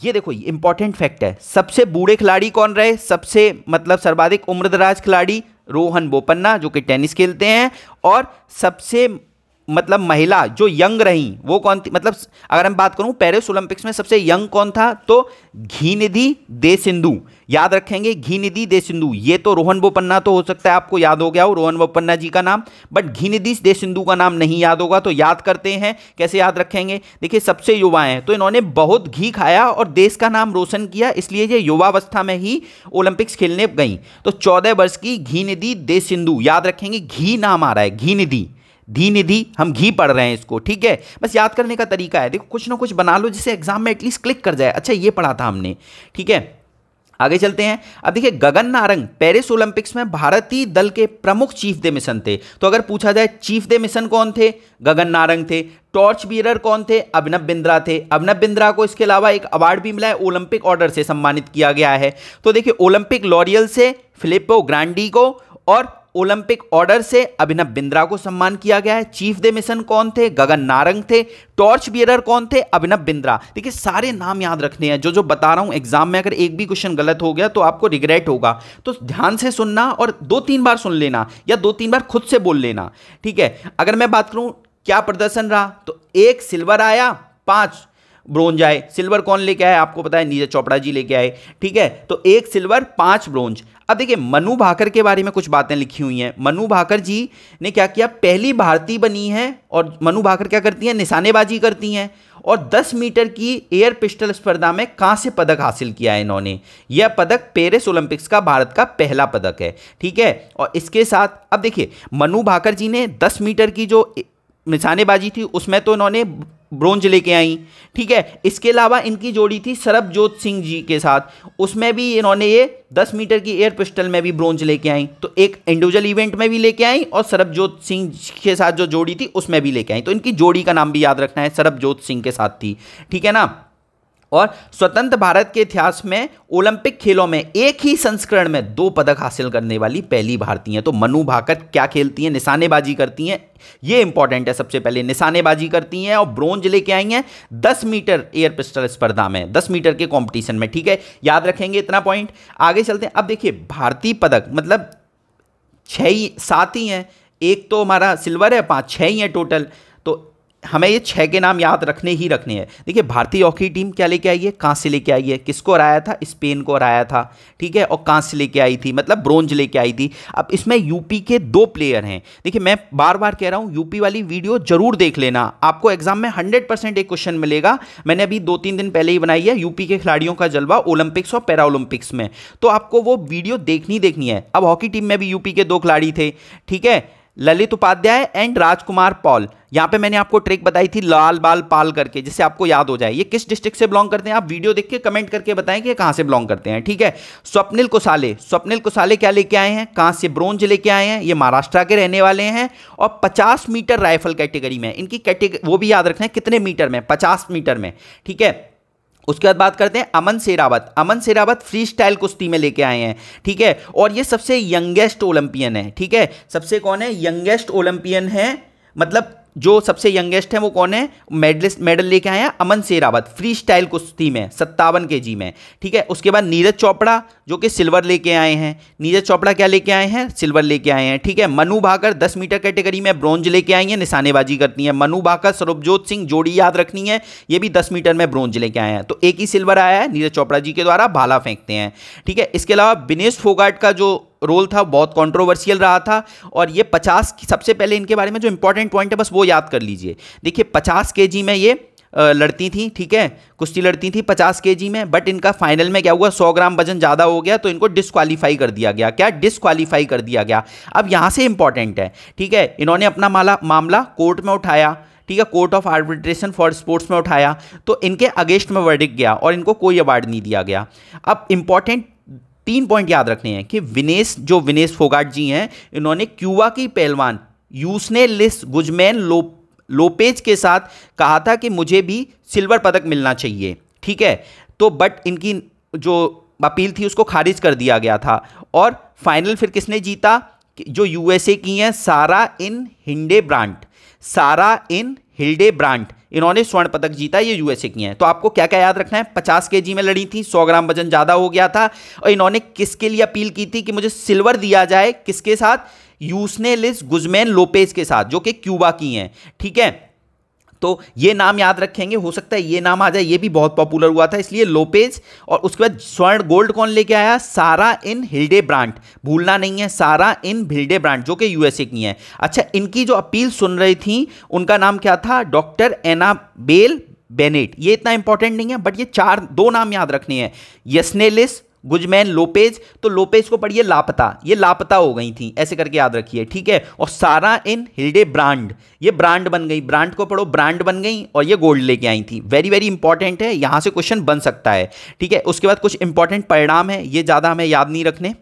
ये देखो इंपॉर्टेंट फैक्ट है, सबसे बूढ़े खिलाड़ी कौन रहे, सबसे मतलब सर्वाधिक उम्रदराज खिलाड़ी रोहन बोपन्ना जो कि टेनिस खेलते हैं। और सबसे मतलब महिला जो यंग रही वो कौन थी, मतलब अगर हम बात करूं पेरिस ओलंपिक्स में सबसे यंग कौन था, तो घीनिधि दे सिंधु। याद रखेंगे घीनिधि दे सिंधु। ये तो रोहन बोपन्ना तो हो सकता है आपको याद हो गया हो रोहन बोपन्ना जी का नाम, बट घीनिधि दे सिंधु का नाम नहीं याद होगा। तो याद करते हैं, कैसे याद रखेंगे, देखिए सबसे युवा हैं तो इन्होंने बहुत घी खाया और देश का नाम रोशन किया, इसलिए ये युवावस्था में ही ओलंपिक्स खेलने गई। तो 14 वर्ष की घीनिधि दे सिंधु, याद रखेंगे घी नाम आ रहा है, घीनिधि, धीनिधि, हम घी पढ़ रहे हैं इसको। ठीक है, बस याद करने का तरीका है, देखो कुछ ना कुछ बना लो जिससे एग्जाम में एटलीस्ट क्लिक कर जाए, अच्छा ये पढ़ा था हमने। ठीक है, आगे चलते हैं। अब देखिए गगन नारंग पेरिस ओलंपिक्स में भारतीय दल के प्रमुख चीफ दे मिशन थे। तो अगर पूछा जाए चीफ दे मिशन कौन थे, गगन नारंग थे। टॉर्च बियरर कौन थे, अभिनव बिंद्रा थे। अभिनव बिंद्रा को इसके अलावा एक अवार्ड भी मिला है, ओलंपिक ऑर्डर से सम्मानित किया गया है। तो देखिए ओलंपिक लॉरियल से फिलिपो ग्रांडी को और ओलंपिक ऑर्डर से अभिनव बिंद्रा को सम्मान किया गया है। चीफ दे मिशन कौन थे, गगन नारंग थे। टॉर्च बियरर कौन थे, अभिनव बिंद्रा। देखिए सारे नाम याद रखने हैं, जो बता रहा हूं एग्जाम में अगर एक भी क्वेश्चन गलत हो गया तो आपको रिग्रेट होगा, तो ध्यान से सुनना और 2-3 बार सुन लेना या 2-3 बार खुद से बोल लेना। ठीक है, अगर मैं बात करूं क्या प्रदर्शन रहा, तो 1 सिल्वर आया, 5 ब्रोंज आए। सिल्वर कौन लेके आए, आपको पता है नीरज चोपड़ा जी लेके आए। ठीक है, तो 1 सिल्वर 5 ब्रोंज। अब देखिए मनु भाकर के बारे में कुछ बातें लिखी हुई हैं। मनु भाकर जी ने क्या किया, पहली भारतीय बनी है, और मनु भाकर क्या करती हैं, निशानेबाजी करती हैं, और 10 मीटर की एयर पिस्टल स्पर्धा में कांस्य पदक हासिल किया है इन्होंने। यह पदक पेरिस ओलंपिक्स का भारत का पहला पदक है। ठीक है, और इसके साथ अब देखिए मनु भाकर जी ने 10 मीटर की जो निशानेबाजी थी उसमें तो इन्होंने ब्रोंज लेके आई। ठीक है, इसके अलावा इनकी जोड़ी थी सरबजोत सिंह जी के साथ, उसमें भी इन्होंने ये 10 मीटर की एयर पिस्टल में भी ब्रोंज लेके आई। तो एक इंडिविजुअल इवेंट में भी लेके आई और सरबजोत सिंह के साथ जो जोड़ी थी उसमें भी लेके आई। तो इनकी जोड़ी का नाम भी याद रखना है, सरबजोत सिंह के साथ थी। ठीक है ना, और स्वतंत्र भारत के इतिहास में ओलंपिक खेलों में एक ही संस्करण में 2 पदक हासिल करने वाली पहली भारतीय हैं। तो मनु भाकर क्या खेलती हैं, निशानेबाजी करती हैं, ये इंपॉर्टेंट है। सबसे पहले निशानेबाजी करती हैं और ब्रोंज लेके आई हैं 10 मीटर एयर पिस्टल स्पर्धा में, 10 मीटर के कंपटीशन में। ठीक है, याद रखेंगे इतना पॉइंट। आगे चलते हैं। अब देखिए भारतीय पदक मतलब 7 ही हैं, एक तो हमारा सिल्वर है, 5 6 ही हैं टोटल। तो हमें ये 6 के नाम याद रखने ही रखने हैं। देखिए भारतीय हॉकी टीम क्या लेके आई है, कांस्य लेके आई है। किसको हराया था, स्पेन को हराया था, ठीक है, और कांस्य लेके आई थी, मतलब ब्रोंज लेके आई थी। अब इसमें यूपी के 2 प्लेयर हैं। देखिए मैं बार बार कह रहा हूं, यूपी वाली वीडियो जरूर देख लेना, आपको एग्जाम में 100% एक क्वेश्चन मिलेगा। मैंने अभी 2-3 दिन पहले ही बनाई है, यूपी के खिलाड़ियों का जलवा ओलंपिक्स और पैरा ओलंपिक्स में, तो आपको वो वीडियो देखनी है। अब हॉकी टीम में भी यूपी के 2 खिलाड़ी थे, ठीक है, ललित उपाध्याय एंड राजकुमार पॉल। यहां पे मैंने आपको ट्रिक बताई थी लाल बाल पाल करके, जिससे आपको याद हो जाए ये किस डिस्ट्रिक्ट से बिलोंग करते हैं। आप वीडियो देख के कमेंट करके बताएं कि कहां से बिलोंग करते हैं, ठीक है। स्वप्निल कुसाले क्या लेके आए हैं, कहां से ब्रोंज लेके आए हैं, ये महाराष्ट्र के रहने वाले हैं। और 50 मीटर राइफल कैटेगरी में इनकी कैटेगरी वो भी याद रखना है, कितने मीटर में, 50 मीटर में, ठीक है। उसके बाद बात करते हैं अमन सेरावत फ्री स्टाइल कुश्ती में लेके आए हैं, ठीक है। और ये सबसे यंगेस्ट ओलंपियन है, ठीक है। सबसे कौन है, यंगेस्ट ओलंपियन है, मतलब जो सबसे यंगेस्ट है वो कौन है, मेडल लेके आए हैं अमन सेरावत फ्री स्टाइल कुश्ती में 57 kg में, ठीक है। उसके बाद नीरज चोपड़ा जो कि सिल्वर लेके आए हैं। नीरज चोपड़ा क्या लेके आए हैं, सिल्वर लेके आए हैं, ठीक है। मनु भाकर 10 मीटर कैटेगरी में ब्रोंज लेके आई हैं, निशानेबाजी करती हैं। मनु भाकर सरबजोत सिंह जोड़ी याद रखनी है, ये भी 10 मीटर में ब्रोंज लेके आए हैं। तो एक ही सिल्वर आया है नीरज चोपड़ा जी के द्वारा, भाला फेंकते हैं, ठीक है। इसके अलावा विनेश फोगाट का जो रोल था बहुत कंट्रोवर्शियल रहा था। और ये 50 सबसे पहले इनके बारे में जो इंपॉर्टेंट पॉइंट है बस वो याद कर लीजिए। देखिए 50 kg में ये लड़ती थी, ठीक है, कुश्ती लड़ती थी 50 kg में, बट इनका फाइनल में क्या हुआ, 100 ग्राम वजन ज़्यादा हो गया तो इनको डिस्क्वालीफाई कर दिया गया। क्या, डिस्क्वालीफाई कर दिया गया। अब यहाँ से इंपॉर्टेंट है, ठीक है, इन्होंने अपना मामला कोर्ट में उठाया, ठीक है, court of arbitration for sports में उठाया, तो इनके अगेंस्ट में वर्डिक्ट गया और इनको कोई अवार्ड नहीं दिया गया। अब इंपॉर्टेंट 3 पॉइंट याद रखने हैं कि विनेश फोगाट जी हैं, इन्होंने क्यूबा की पहलवान यूस्नेलिस गुजमैन लोपेज के साथ कहा था कि मुझे भी सिल्वर पदक मिलना चाहिए, ठीक है। तो बट इनकी जो अपील थी उसको खारिज कर दिया गया था। और फाइनल फिर किसने जीता, जो यूएसए की हैं सारा इन हिल्डेब्रांट, इन्होंने स्वर्ण पदक जीता, ये यूएसए की हैं। तो आपको क्या क्या याद रखना है, 50 kg में लड़ी थी, 100 ग्राम वजन ज़्यादा हो गया था, और इन्होंने किसके लिए अपील की थी कि मुझे सिल्वर दिया जाए, किसके साथ, यूस्नेलिस गुजमैन लोपेज के साथ, जो कि क्यूबा की हैं, ठीक है। तो ये नाम याद रखेंगे, हो सकता है ये नाम आ जाए, ये भी बहुत पॉपुलर हुआ था इसलिए लोपेज। और उसके बाद स्वर्ण गोल्ड कौन लेके आया, सारा इन हिल्डेब्रांट, भूलना नहीं है, सारा इन हिल्डेब्रांट जो कि यूएसए की हैं। अच्छा, इनकी जो अपील सुन रही थी उनका नाम क्या था, डॉक्टर एनाबेल बेनेट। ये इतना इंपॉर्टेंट नहीं है, बट ये 2 नाम याद रखने हैं, यस्नेलिस गुजमैन लोपेज। तो लोपेज को पढ़िए लापता, ये लापता हो गई थी, ऐसे करके याद रखिए, ठीक है। और सारा इन हिल्डेब्रांड, ये ब्रांड बन गई, ब्रांड को पढ़ो, ब्रांड बन गई और ये गोल्ड लेके आई थी। वेरी वेरी इंपॉर्टेंट है, यहां से क्वेश्चन बन सकता है, ठीक है। उसके बाद कुछ इंपॉर्टेंट परिणाम है, ये ज़्यादा हमें याद नहीं रखने,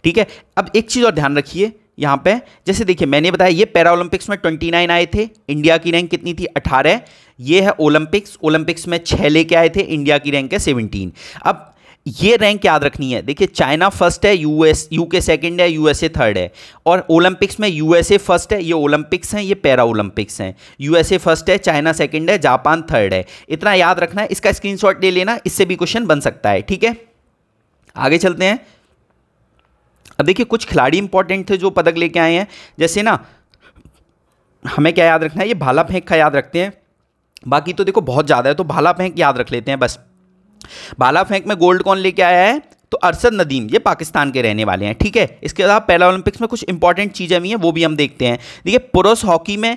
ठीक है। अब एक चीज़ और ध्यान रखिए यहाँ पे, जैसे देखिए मैंने बताया ये पैरा ओलंपिक्स में 29 आए थे, इंडिया की रैंक कितनी थी, 18। ये है ओलंपिक्स में 6 लेके आए थे, इंडिया की रैंक है 17। अब ये रैंक याद रखनी है, देखिए चाइना फर्स्ट है, यूके सेकंड है, यूएसए थर्ड है। और ओलंपिक्स में यूएसए फर्स्ट है, ये ओलंपिक्स हैं, ये पैरा ओलंपिक्स हैं। यूएसए फर्स्ट है, चाइना सेकंड है, जापान थर्ड है। इतना याद रखना है, इसका स्क्रीनशॉट ले लेना, इससे भी क्वेश्चन बन सकता है, ठीक है। आगे चलते हैं। अब देखिए कुछ खिलाड़ी इंपॉर्टेंट थे जो पदक लेके आए हैं, जैसे ना हमें क्या याद रखना है, ये भाला फेंक का याद रखते हैं, बाकी तो देखो बहुत ज़्यादा है, तो भाला फेंक याद रख लेते हैं बस। भाला फेंक में गोल्ड कौन लेके आया है, तो अरशद नदीम, ये पाकिस्तान के रहने वाले हैं, ठीक है। इसके अलावा पैरा ओलंपिक्स में कुछ इंपॉर्टेंट चीज़ें भी हैं, वो भी हम देखते हैं। देखिए पुरुष हॉकी में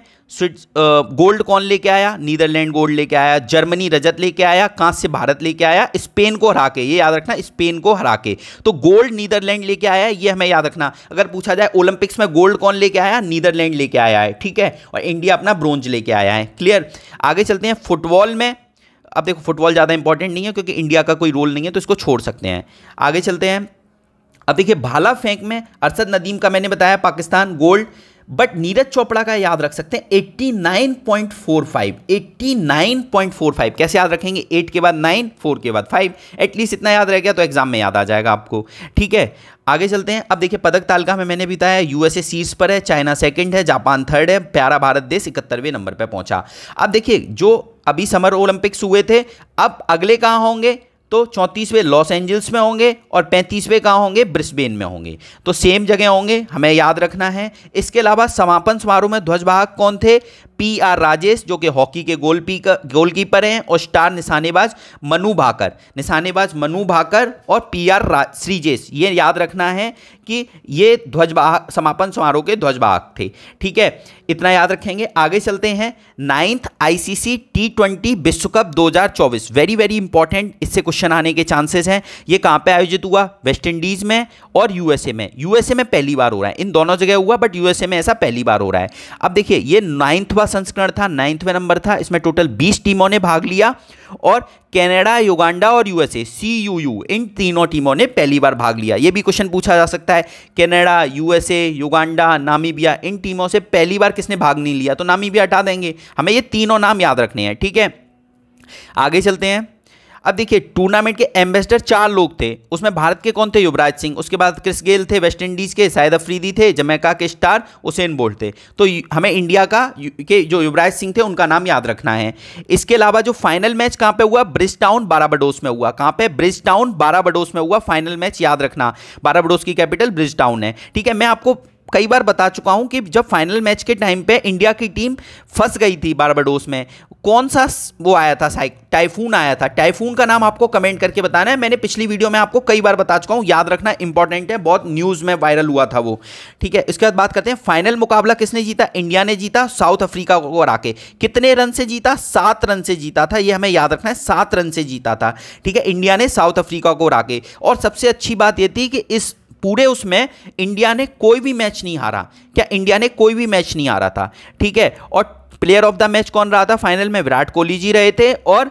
गोल्ड कौन लेके आया, नीदरलैंड गोल्ड लेके आया, जर्मनी रजत लेके आया, कांस्य भारत लेके आया, स्पेन को हरा के, ये याद रखना, स्पेन को हरा के। तो गोल्ड नीदरलैंड लेके आया, ये हमें याद रखना। अगर पूछा जाए ओलंपिक्स में गोल्ड कौन लेके आया, नीदरलैंड लेके आया है, ठीक है। और इंडिया अपना ब्रोंज लेके आया है, क्लियर। आगे चलते हैं फुटबॉल में। अब देखो फुटबॉल ज़्यादा इंपॉर्टेंट नहीं है क्योंकि इंडिया का कोई रोल नहीं है, तो इसको छोड़ सकते हैं। आगे चलते हैं। अब देखिए भाला फेंक में अरशद नदीम का मैंने बताया पाकिस्तान गोल्ड, बट नीरज चोपड़ा का याद रख सकते हैं 89.45, 89.45 कैसे याद रखेंगे, 8 के बाद 9, 4 के बाद 5, एटलीस्ट इतना याद रह गया तो एग्जाम में याद आ जाएगा आपको, ठीक है। आगे चलते हैं। अब देखिए पदक तालिका में मैंने बताया यूएसए शीर्ष पर है, चाइना सेकंड है, जापान थर्ड है, प्यारा भारत देश 71वें नंबर पर पहुंचा। अब देखिए जो अभी समर ओलंपिक्स हुए थे, अब अगले कहाँ होंगे, तो 34वें लॉस एंजल्स में होंगे और 35वें कहाँ होंगे, ब्रिस्बेन में होंगे। तो सेम जगह होंगे, हमें याद रखना है। इसके अलावा समापन समारोह में ध्वजवाहक कौन थे, PR राजेश जो कि हॉकी के गोलकीपर हैं, और स्टार निशानेबाज मनु भाकर और PR श्रीजेश। ये याद रखना है कि ये ध्वजवाहक, समापन समारोह के ध्वजवाहक थे। ठीक है, इतना याद रखेंगे। आगे चलते हैं। 9th ICC T20 विश्व कप 2024, वेरी वेरी इंपॉर्टेंट, इससे क्वेश्चन आने के चांसेस हैं। ये कहाँ पे आयोजित हुआ? वेस्ट इंडीज में और USA में। USA में पहली बार हो रहा है, इन दोनों जगह हुआ बट USA में ऐसा पहली बार हो रहा है। अब देखिए, ये 9वां संस्करण था, 9वें नंबर था। इसमें टोटल 20 टीमों ने भाग लिया और कनाडा, युगांडा और USA CUU इन तीनों टीमों ने पहली बार भाग लिया। ये भी क्वेश्चन पूछा जा सकता है, कनाडा, USA, युगांडा, नामीबिया, इन टीमों से पहली बार किसने भाग नहीं लिया? तो नामीबिया हटा देंगे, हमें ये तीनों नाम याद रखने हैं। ठीक है, आगे चलते हैं। अब देखिए, टूर्नामेंट के एम्बेसडर 4 लोग थे। उसमें भारत के कौन थे? युवराज सिंह, उसके बाद क्रिस गेल थे वेस्ट इंडीज के, शाहिद अफरीदी थे, जमैका के स्टार उसेन बोल्ट थे। तो हमें इंडिया के जो युवराज सिंह थे उनका नाम याद रखना है। इसके अलावा जो फाइनल मैच कहां पे हुआ? ब्रिजटाउन, बारबाडोस में हुआ। कहां पे? ब्रिजटाउन, बारबाडोस में हुआ फाइनल मैच, याद रखना। बारबाडोस की कैपिटल ब्रिजटाउन है। ठीक है, मैं आपको कई बार बता चुका हूं कि जब फाइनल मैच के टाइम पे इंडिया की टीम फंस गई थी बारबाडोस में, कौन सा वो आया था? टाइफून आया था। टाइफून का नाम आपको कमेंट करके बताना है। मैंने पिछली वीडियो में आपको कई बार बता चुका हूं, याद रखना इंपॉर्टेंट है, बहुत न्यूज़ में वायरल हुआ था वो। ठीक है, इसके बाद बात करते हैं फाइनल मुकाबला किसने जीता? इंडिया ने जीता साउथ अफ्रीका को हरा के। कितने रन से जीता? 7 रन से जीता था, ये हमें याद रखना है, 7 रन से जीता था। ठीक है, इंडिया ने साउथ अफ्रीका को हरा के। और सबसे अच्छी बात यह थी कि इस पूरे उसमें इंडिया ने कोई भी मैच नहीं हारा। क्या इंडिया ने कोई भी मैच नहीं हारा था? ठीक है, और प्लेयर ऑफ द मैच कौन रहा था फाइनल में? विराट कोहली जी रहे थे। और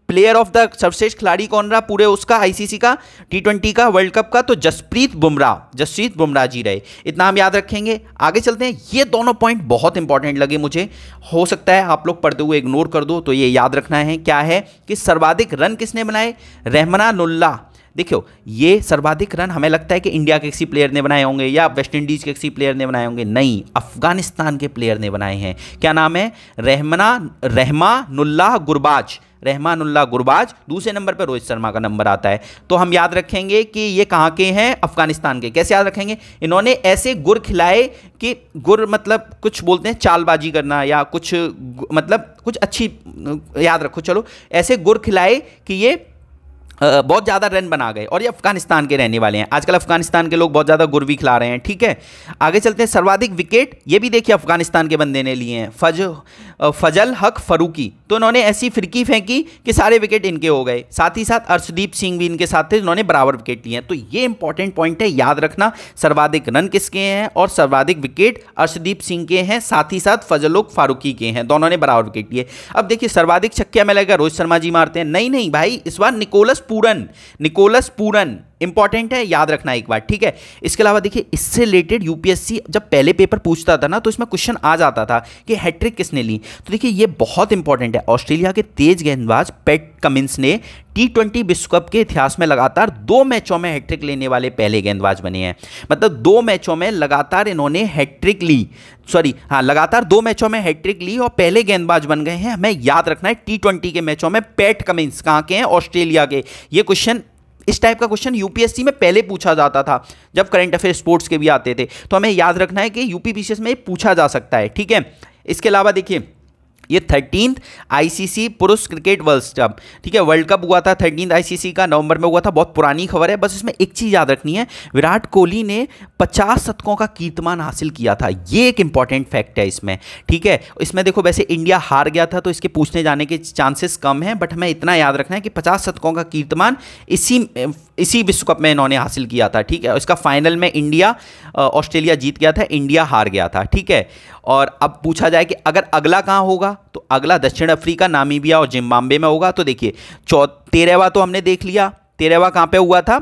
प्लेयर ऑफ द सर्वश्रेष्ठ खिलाड़ी कौन रहा पूरे उसका, ICC का, T20 का, वर्ल्ड कप का? तो जसप्रीत बुमराह जी रहे। इतना हम याद रखेंगे। आगे चलते हैं। ये दोनों पॉइंट बहुत इंपॉर्टेंट लगे मुझे, हो सकता है आप लोग पढ़ते हुए इग्नोर कर दो, तो ये याद रखना है। क्या है कि सर्वाधिक रन किसने बनाए? रहमानुल्लाह। देखो, ये सर्वाधिक रन हमें लगता है कि इंडिया के किसी प्लेयर ने बनाए होंगे या वेस्ट इंडीज के किसी प्लेयर ने बनाए होंगे, नहीं, अफगानिस्तान के प्लेयर ने बनाए हैं। क्या नाम है? रहमानुल्लाह गुरबाज। दूसरे नंबर पर रोहित शर्मा का नंबर आता है। तो हम याद रखेंगे कि ये कहाँ के हैं? अफगानिस्तान के। कैसे याद रखेंगे? इन्होंने ऐसे गुर खिलाए कि गुर मतलब कुछ बोलते हैं चालबाजी करना या कुछ, मतलब कुछ अच्छी, याद रखो, चलो, ऐसे गुर खिलाए कि ये बहुत ज़्यादा रन बना गए। और ये अफगानिस्तान के रहने वाले हैं। आजकल अफगानिस्तान के लोग बहुत ज़्यादा गुर भी खिला रहे हैं। ठीक है, आगे चलते हैं। सर्वाधिक विकेट, ये भी देखिए अफगानिस्तान के बंदे ने लिए हैं, फजल हक फरूकी। तो इन्होंने ऐसी फिरकी फेंकी कि सारे विकेट इनके हो गए। साथ ही साथ अर्शदीप सिंह भी इनके साथ थे, जिन्होंने बराबर विकेट लिए हैं। तो ये इंपॉर्टेंट पॉइंट है, याद रखना। सर्वाधिक रन किसके हैं और सर्वाधिक विकेट अर्शदीप सिंह के हैं, साथ ही साथ फजल हक फारूकी के हैं, दोनों ने बराबर विकेट लिए। अब देखिए, सर्वाधिक छक्के में लगेगा रोहित शर्मा जी मारते हैं, नहीं भाई, इस बार निकोलस पूरन इंपॉर्टेंट है, याद रखना एक बार। ठीक है, इसके अलावा देखिए, इससे रिलेटेड यूपीएससी जब पहले पेपर पूछता था ना, तो इसमें क्वेश्चन आ जाता था कि हैट्रिक किसने ली। तो देखिए, ये बहुत इंपॉर्टेंट है। ऑस्ट्रेलिया के तेज गेंदबाज पैट कमिंस ने T20 विश्व कप के इतिहास में लगातार 2 मैचों में हैट्रिक लेने वाले पहले गेंदबाज बने हैं। मतलब 2 मैचों में लगातार इन्होंने हैट्रिक ली, लगातार 2 मैचों में हैट्रिक ली और पहले गेंदबाज बन गए हैं। हमें याद रखना है, T20 के मैचों में पैट कमिंस कहाँ के हैं? ऑस्ट्रेलिया के। ये क्वेश्चन, इस टाइप का क्वेश्चन यूपीएससी में पहले पूछा जाता था, जब करंट अफेयर स्पोर्ट्स के भी आते थे। तो हमें याद रखना है कि यूपीपीसीएस में पूछा जा सकता है। ठीक है, इसके अलावा देखिए, ये 13th ICC पुरुष क्रिकेट वर्ल्ड कप, ठीक है, वर्ल्ड कप हुआ था 13th ICC का, नवंबर में हुआ था। बहुत पुरानी खबर है, बस इसमें एक चीज़ याद रखनी है, विराट कोहली ने 50 शतकों का कीर्तिमान हासिल किया था। ये एक इंपॉर्टेंट फैक्ट है इसमें। ठीक है, इसमें देखो, वैसे इंडिया हार गया था तो इसके पूछने जाने के चांसेस कम हैं, बट हमें इतना याद रखना है कि 50 शतकों का कीर्तिमान इसी विश्व कप में इन्होंने हासिल किया था। ठीक है, इसका फाइनल में ऑस्ट्रेलिया जीत गया था, इंडिया हार गया था। ठीक है, और अब पूछा जाए कि अगर अगला कहाँ होगा, तो अगला दक्षिण अफ्रीका, नामीबिया और जिम्बाब्वे में होगा। तो देखिए, 13वां तो हमने देख लिया, 13वां कहाँ पे हुआ था?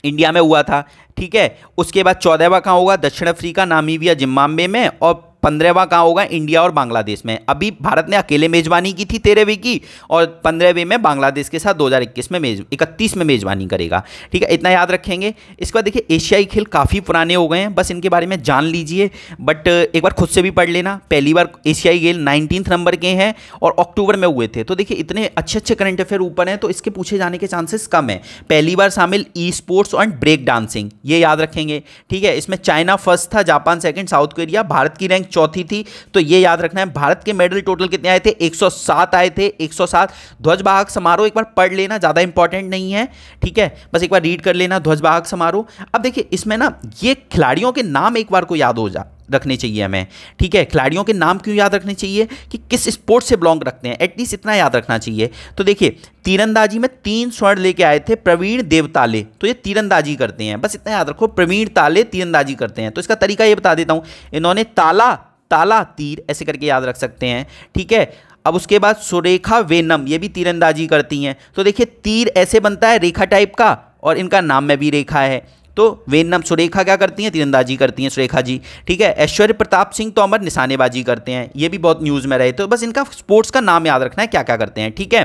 इंडिया में हुआ था। ठीक है, उसके बाद 14वां कहाँ होगा? दक्षिण अफ्रीका, नामीबिया, जिम्बाब्वे में। और 15वां कहाँ होगा? इंडिया और बांग्लादेश में। अभी भारत ने अकेले मेजबानी की थी 13वीं की, और 15वीं में बांग्लादेश के साथ 2031 में मेजबानी करेगा। ठीक है, इतना याद रखेंगे। इसके बाद देखिए, एशियाई खेल काफ़ी पुराने हो गए हैं, बस इनके बारे में जान लीजिए, बट एक बार खुद से भी पढ़ लेना। पहली बार एशियाई खेल 19th नंबर के हैं और अक्टूबर में हुए थे। तो देखिए, इतने अच्छे करंट अफेयर ऊपर हैं, तो इसके पूछे जाने के चांसेस कम है। पहली बार शामिल E sports and break dancing, ये याद रखेंगे। ठीक है, इसमें चाइना फर्स्ट था, Japan second, South Korea. Bharat की रैंक चौथी थी। तो ये याद रखना है। भारत के मेडल टोटल कितने आए थे? 107 आए थे, 107। ध्वजवाहक समारोह एक बार पढ़ लेना, ज़्यादा इंपॉर्टेंट नहीं है, ठीक है, बस एक बार रीड कर लेना ध्वजवाहक समारोह। अब देखिए इसमें ना ये खिलाड़ियों के नाम एक बार को याद हो रखने चाहिए हमें, ठीक है। खिलाड़ियों के नाम क्यों याद रखने चाहिए? कि किस स्पोर्ट से बिलोंग रखते हैं, एटलीस्ट इतना याद रखना चाहिए। तो देखिए तीरंदाजी में 3 स्वर्ण लेके आए थे प्रवीण देवताले, तो ये तीरंदाजी करते हैं, बस इतना याद रखो, प्रवीण ताले तीरंदाजी करते हैं। तो इसका तरीका ये बता देता हूं, इन्होंने ताला तीर ऐसे करके याद रख सकते हैं, ठीक है। अब उसके बाद सुरेखा वेनम, ये भी तीरंदाजी करती हैं। तो देखिए तीर ऐसे बनता है रेखा टाइप का, और इनका नाम में भी रेखा है। तो वेनम सुरेखा क्या करती हैं? तीरंदाजी करती हैं सुरेखा जी, ठीक है। ऐश्वर्य प्रताप सिंह तोमर निशानेबाजी करते हैं, ये भी बहुत न्यूज़ में रहे। तो बस इनका स्पोर्ट्स का नाम याद रखना है, क्या क्या करते हैं, ठीक है।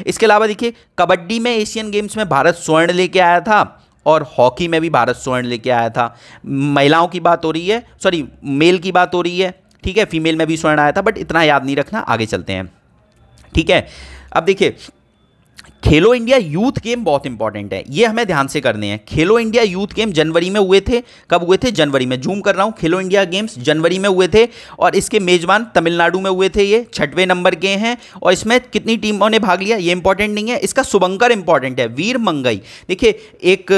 इसके अलावा देखिए कबड्डी में एशियन गेम्स में भारत स्वर्ण लेके आया था, और हॉकी में भी भारत स्वर्ण लेके आया था। महिलाओं की बात हो रही है, सॉरी मेल की बात हो रही है, ठीक है। फीमेल में भी स्वर्ण आया था, बट इतना याद नहीं रखना, आगे चलते हैं, ठीक है। अब देखिए खेलो इंडिया यूथ गेम बहुत इंपॉर्टेंट है, ये हमें ध्यान से करने हैं। खेलो इंडिया यूथ गेम जनवरी में हुए थे। कब हुए थे? जनवरी में। जूम कर रहा हूँ, खेलो इंडिया गेम्स जनवरी में हुए थे, और इसके मेजबान तमिलनाडु में हुए थे। ये 6वें नंबर के हैं, और इसमें कितनी टीमों ने भाग लिया ये इंपॉर्टेंट नहीं है, इसका शुभंकर इंपॉर्टेंट है, वीर मंगई। देखिए एक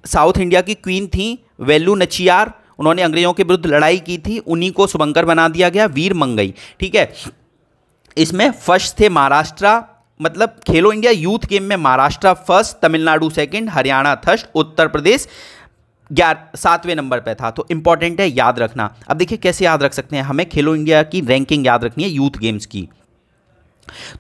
साउथ इंडिया की क्वीन थी वेलू नचियार, उन्होंने अंग्रेजों के विरुद्ध लड़ाई की थी, उन्हीं को शुभंकर बना दिया गया, वीर मंगई, ठीक है। इसमें फर्स्ट थे महाराष्ट्र, मतलब खेलो इंडिया यूथ गेम में Maharashtra first, Tamil Nadu second, Haryana third, Uttar Pradesh 7वें नंबर पे था। तो इंपॉर्टेंट है, याद रखना। अब देखिए कैसे याद रख सकते हैं, हमें खेलो इंडिया की रैंकिंग याद रखनी है यूथ गेम्स की।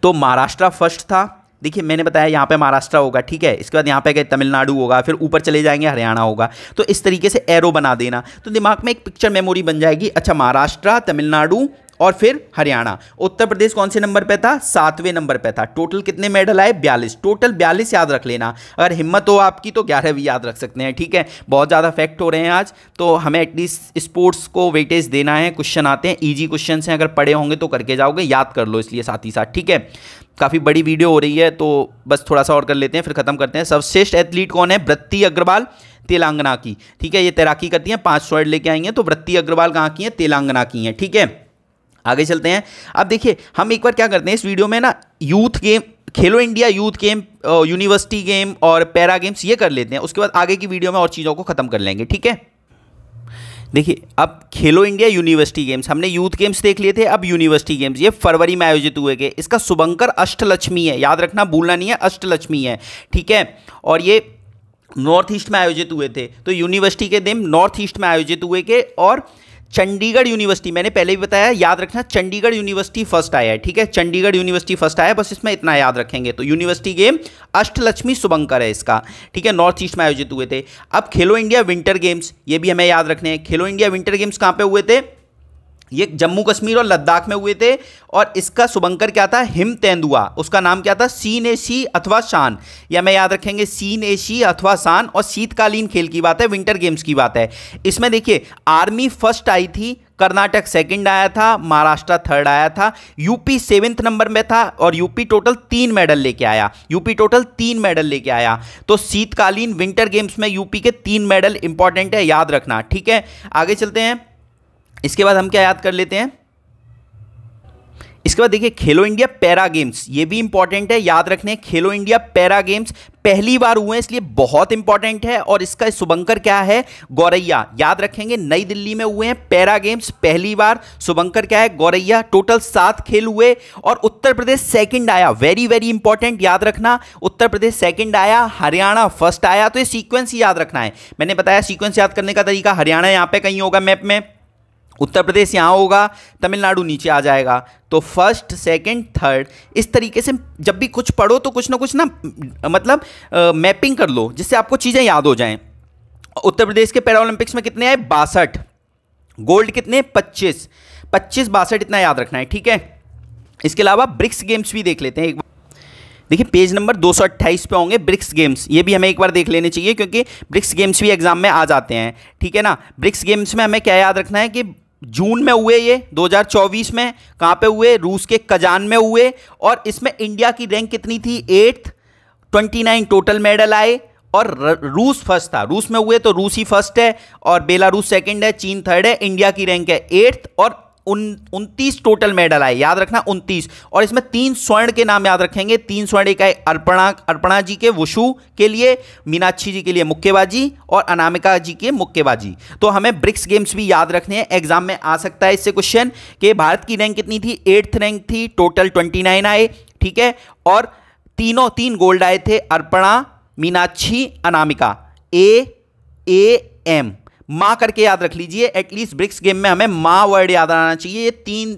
तो महाराष्ट्र फर्स्ट था, देखिए मैंने बताया यहाँ पे महाराष्ट्र होगा, ठीक है। इसके बाद यहाँ पे गए तमिलनाडु होगा, फिर ऊपर चले जाएंगे हरियाणा होगा। तो इस तरीके से एरो बना देना, तो दिमाग में एक पिक्चर मेमोरी बन जाएगी। अच्छा महाराष्ट्र, तमिलनाडु और फिर हरियाणा। उत्तर प्रदेश कौन से नंबर पे था? 7वें नंबर पे था। टोटल कितने मेडल आए? 42। टोटल 42 याद रख लेना, अगर हिम्मत हो आपकी तो 11 भी याद रख सकते हैं, ठीक है। बहुत ज़्यादा फैक्ट हो रहे हैं आज, तो हमें एटलीस्ट स्पोर्ट्स को वेटेज देना है। क्वेश्चन आते हैं, ईजी क्वेश्चन हैं, अगर पढ़े होंगे तो करके जाओगे, याद कर लो इसलिए साथ ही साथ, ठीक है। काफ़ी बड़ी वीडियो हो रही है, तो बस थोड़ा सा और कर लेते हैं, फिर खत्म करते हैं। सर्वश्रेष्ठ एथलीट कौन है? वृत्ति अग्रवाल, तेलंगाना की, ठीक है। ये तैराकी करती हैं, 5 स्वर्ण लेके आई हैं, तो वृत्ति अग्रवाल कहाँ की हैं? तेलंगाना की हैं, ठीक है। आगे चलते हैं। अब देखिए हम एक बार क्या करते हैं इस वीडियो में ना, यूथ गेम, खेलो India youth game, university game और पैरा गेम्स ये कर लेते हैं, उसके बाद आगे की वीडियो में और चीज़ों को खत्म कर लेंगे, ठीक है। देखिए अब खेलो इंडिया यूनिवर्सिटी गेम्स, हमने यूथ गेम्स देख लिए थे, अब यूनिवर्सिटी गेम्स ये फरवरी में आयोजित हुए गए। इसका शुभंकर अष्टलक्ष्मी है, याद रखना, भूलना नहीं है, अष्टलक्ष्मी है, ठीक है। और ये नॉर्थ ईस्ट में आयोजित हुए थे, तो यूनिवर्सिटी के दिन नॉर्थ ईस्ट में आयोजित हुए के। और चंडीगढ़ यूनिवर्सिटी, मैंने पहले भी बताया, याद रखना, चंडीगढ़ यूनिवर्सिटी फर्स्ट आया है, ठीक है। चंडीगढ़ यूनिवर्सिटी फर्स्ट आया, बस इसमें इतना याद रखेंगे। तो यूनिवर्सिटी गेम अष्टलक्ष्मी शुभंकर है इसका, ठीक है। नॉर्थ ईस्ट में आयोजित हुए थे। अब खेलो इंडिया विंटर गेम्स, ये भी हमें याद रखने हैं। खेलो इंडिया विंटर गेम्स कहाँ पे हुए थे? ये जम्मू कश्मीर और लद्दाख में हुए थे, और इसका शुभंकर क्या था? हिम तेंदुआ, उसका नाम क्या था? सीन ए सी अथवा शान, या मैं याद रखेंगे सीन ए सी अथवा शान। और शीतकालीन खेल की बात है, विंटर गेम्स की बात है। इसमें देखिए आर्मी फर्स्ट आई थी, कर्नाटक सेकंड आया था, महाराष्ट्र थर्ड आया था, यूपी 7वें नंबर में था, और यूपी टोटल 3 मेडल लेके आया, यूपी टोटल 3 मेडल लेके आया। तो शीतकालीन विंटर गेम्स में यूपी के 3 मेडल इंपॉर्टेंट है, याद रखना, ठीक है। आगे चलते हैं। इसके बाद हम क्या याद कर लेते हैं? इसके बाद देखिए खेलो इंडिया पैरा गेम्स, ये भी इंपॉर्टेंट है, याद रखने। खेलो इंडिया पैरा गेम्स पहली बार हुए हैं, इसलिए बहुत इंपॉर्टेंट है। और इसका शुभंकर क्या है? गौरैया, याद रखेंगे, नई दिल्ली में हुए हैं पैरा गेम्स पहली बार। शुभंकर क्या है? गौरैया। टोटल 7 खेल हुए, और उत्तर प्रदेश सेकंड आया, वेरी वेरी इंपॉर्टेंट, याद रखना। उत्तर प्रदेश सेकंड आया, हरियाणा फर्स्ट आया। तो ये सीक्वेंस ही याद रखना है, मैंने बताया सीक्वेंस याद करने का तरीका। हरियाणा यहाँ पे कहीं होगा मैप में, उत्तर प्रदेश यहाँ होगा, तमिलनाडु नीचे आ जाएगा। तो फर्स्ट सेकंड थर्ड, इस तरीके से जब भी कुछ पढ़ो तो कुछ ना मतलब मैपिंग कर लो, जिससे आपको चीज़ें याद हो जाएं। उत्तर प्रदेश के पैरा ओलंपिक्स में कितने आए? 62। गोल्ड कितने? 25, 62, इतना याद रखना है, ठीक है। इसके अलावा ब्रिक्स गेम्स भी देख लेते हैं एक बार। देखिए पेज नंबर 228 पे होंगे ब्रिक्स गेम्स, ये भी हमें एक बार देख लेने चाहिए, क्योंकि ब्रिक्स गेम्स भी एग्जाम में आ जाते हैं, ठीक है ना। ब्रिक्स गेम्स में हमें क्या याद रखना है कि जून में हुए, ये 2024 में। कहाँ पे हुए? रूस के कजान में हुए। और इसमें इंडिया की रैंक कितनी थी? 8th, 29 टोटल मेडल आए, और रूस फर्स्ट था। रूस में हुए तो रूस ही फर्स्ट है, और बेलारूस सेकंड है, चीन थर्ड है। इंडिया की रैंक है 8th, और 29 टोटल मेडल आए, याद रखना 29। और इसमें 3 स्वर्ण के नाम याद रखेंगे। 3 स्वर्ण, एक है अर्पणा जी के वुशु के लिए, मीनाक्षी जी के लिए मुक्केबाजी और अनामिका जी के मुक्केबाजी। तो हमें ब्रिक्स गेम्स भी याद रखने हैं, एग्जाम में आ सकता है इससे क्वेश्चन कि भारत की रैंक कितनी थी, 8th रैंक थी, टोटल 29 आए, ठीक है। और 3 गोल्ड आए थे, अर्पणा, मीनाक्षी, अनामिका। AAM माँ करके याद रख लीजिए, एटलीस्ट ब्रिक्स गेम में हमें माँ वर्ड याद आना चाहिए। ये 3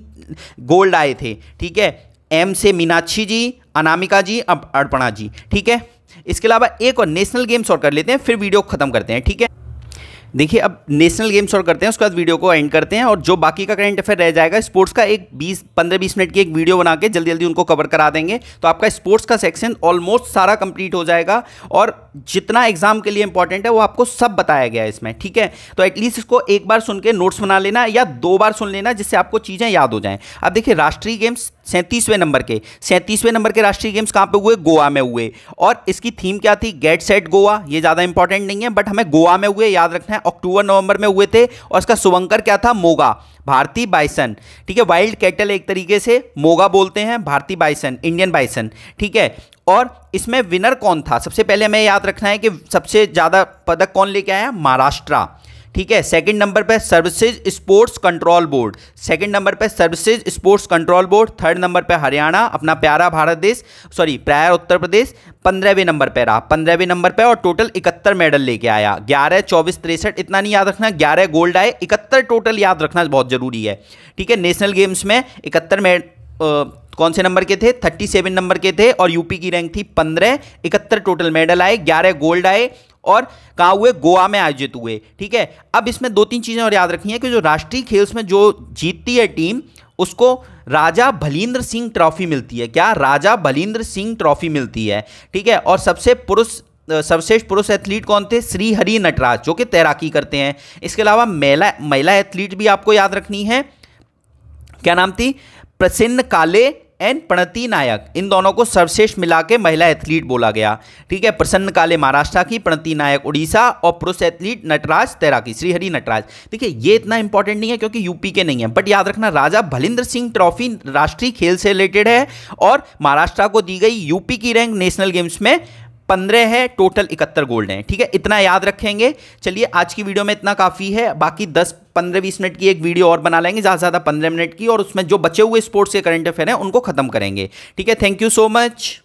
गोल्ड आए थे, ठीक है। M से मीनाक्षी जी, अनामिका जी, अब अर्पणा जी, ठीक है। इसके अलावा एक और नेशनल गेम्स और कर लेते हैं, फिर वीडियो खत्म करते हैं, ठीक है। देखिए अब नेशनल गेम्स और करते हैं, उसके बाद वीडियो को एंड करते हैं, और जो बाकी का करंट अफेयर रह जाएगा स्पोर्ट्स का, एक 15-20 मिनट की एक वीडियो बना के जल्दी जल्दी उनको कवर करा देंगे। तो आपका स्पोर्ट्स का सेक्शन ऑलमोस्ट सारा कंप्लीट हो जाएगा, और जितना एग्जाम के लिए इंपॉर्टेंट है वो आपको सब बताया गया है इसमें, ठीक है। तो एटलीस्ट इसको एक बार सुन के नोट्स बना लेना या 2 बार सुन लेना, जिससे आपको चीज़ें याद हो जाएं। अब देखिए राष्ट्रीय गेम्स 37वें नंबर के राष्ट्रीय गेम्स कहाँ पे हुए, गोवा में हुए। और इसकी थीम क्या थी, गेट सेट गोवा। ये ज़्यादा इंपॉर्टेंट नहीं है, बट हमें गोवा में हुए याद रखना है। अक्टूबर-नवंबर में हुए थे, और इसका शुभंकर क्या था, मोगा, भारतीय बाइसन, ठीक है। वाइल्ड कैटल एक तरीके से मोगा बोलते हैं, भारतीय बाइसन, इंडियन बाइसन, ठीक है। और इसमें विनर कौन था, सबसे पहले हमें याद रखना है कि सबसे ज़्यादा पदक कौन लेके आया, महाराष्ट्र, ठीक है। सेकंड नंबर पे services sports control board, third number पे हरियाणा, अपना प्यारा भारत देश, प्यारा उत्तर प्रदेश 15वें नंबर पे रहा, 15वें नंबर पे, और टोटल 71 मेडल लेके आया। 11, 24, 63 इतना नहीं याद रखना, 11 गोल्ड आए, 71 टोटल याद रखना बहुत जरूरी है, ठीक है। नेशनल गेम्स में 71 कौन से नंबर के थे, 37 नंबर के थे, और यूपी की रैंक थी 15, 71 टोटल मेडल आए, 11 गोल्ड आए, और कहाँ हुए, गोवा में आयोजित हुए, ठीक है। अब इसमें 2-3 चीजें और याद रखनी है कि जो राष्ट्रीय खेल्स में जो जीतती है टीम, उसको राजा भलींद्र सिंह ट्रॉफी मिलती है। क्या, राजा भलींद्र सिंह ट्रॉफी मिलती है, ठीक है। और सर्वश्रेष्ठ पुरुष एथलीट कौन थे, श्री हरि नटराज, जो कि तैराकी करते हैं। इसके अलावा महिला एथलीट भी आपको याद रखनी है, क्या नाम थी, प्रसन्न काले एंड प्रणति नायक। इन दोनों को सर्वश्रेष्ठ मिला के महिला एथलीट बोला गया, ठीक है। प्रसन्न काले महाराष्ट्र की, प्रणति नायक उड़ीसा, और पुरुष एथलीट नटराज तैराकी, श्रीहरि नटराज। देखिए ये इतना इंपॉर्टेंट नहीं है क्योंकि यूपी के नहीं है, बट याद रखना राजा भलिंद्र सिंह ट्रॉफी राष्ट्रीय खेल से रिलेटेड है, और महाराष्ट्र को दी गई। यूपी की रैंक नेशनल गेम्स में 15 है, टोटल 71 गोल्ड हैं, ठीक है। इतना याद रखेंगे। चलिए आज की वीडियो में इतना काफ़ी है, बाकी 10-15-20 मिनट की एक वीडियो और बना लेंगे, ज़्यादा से ज़्यादा 15 मिनट की, और उसमें जो बचे हुए स्पोर्ट्स के करंट अफेयर हैं उनको खत्म करेंगे, ठीक है। Thank you so much.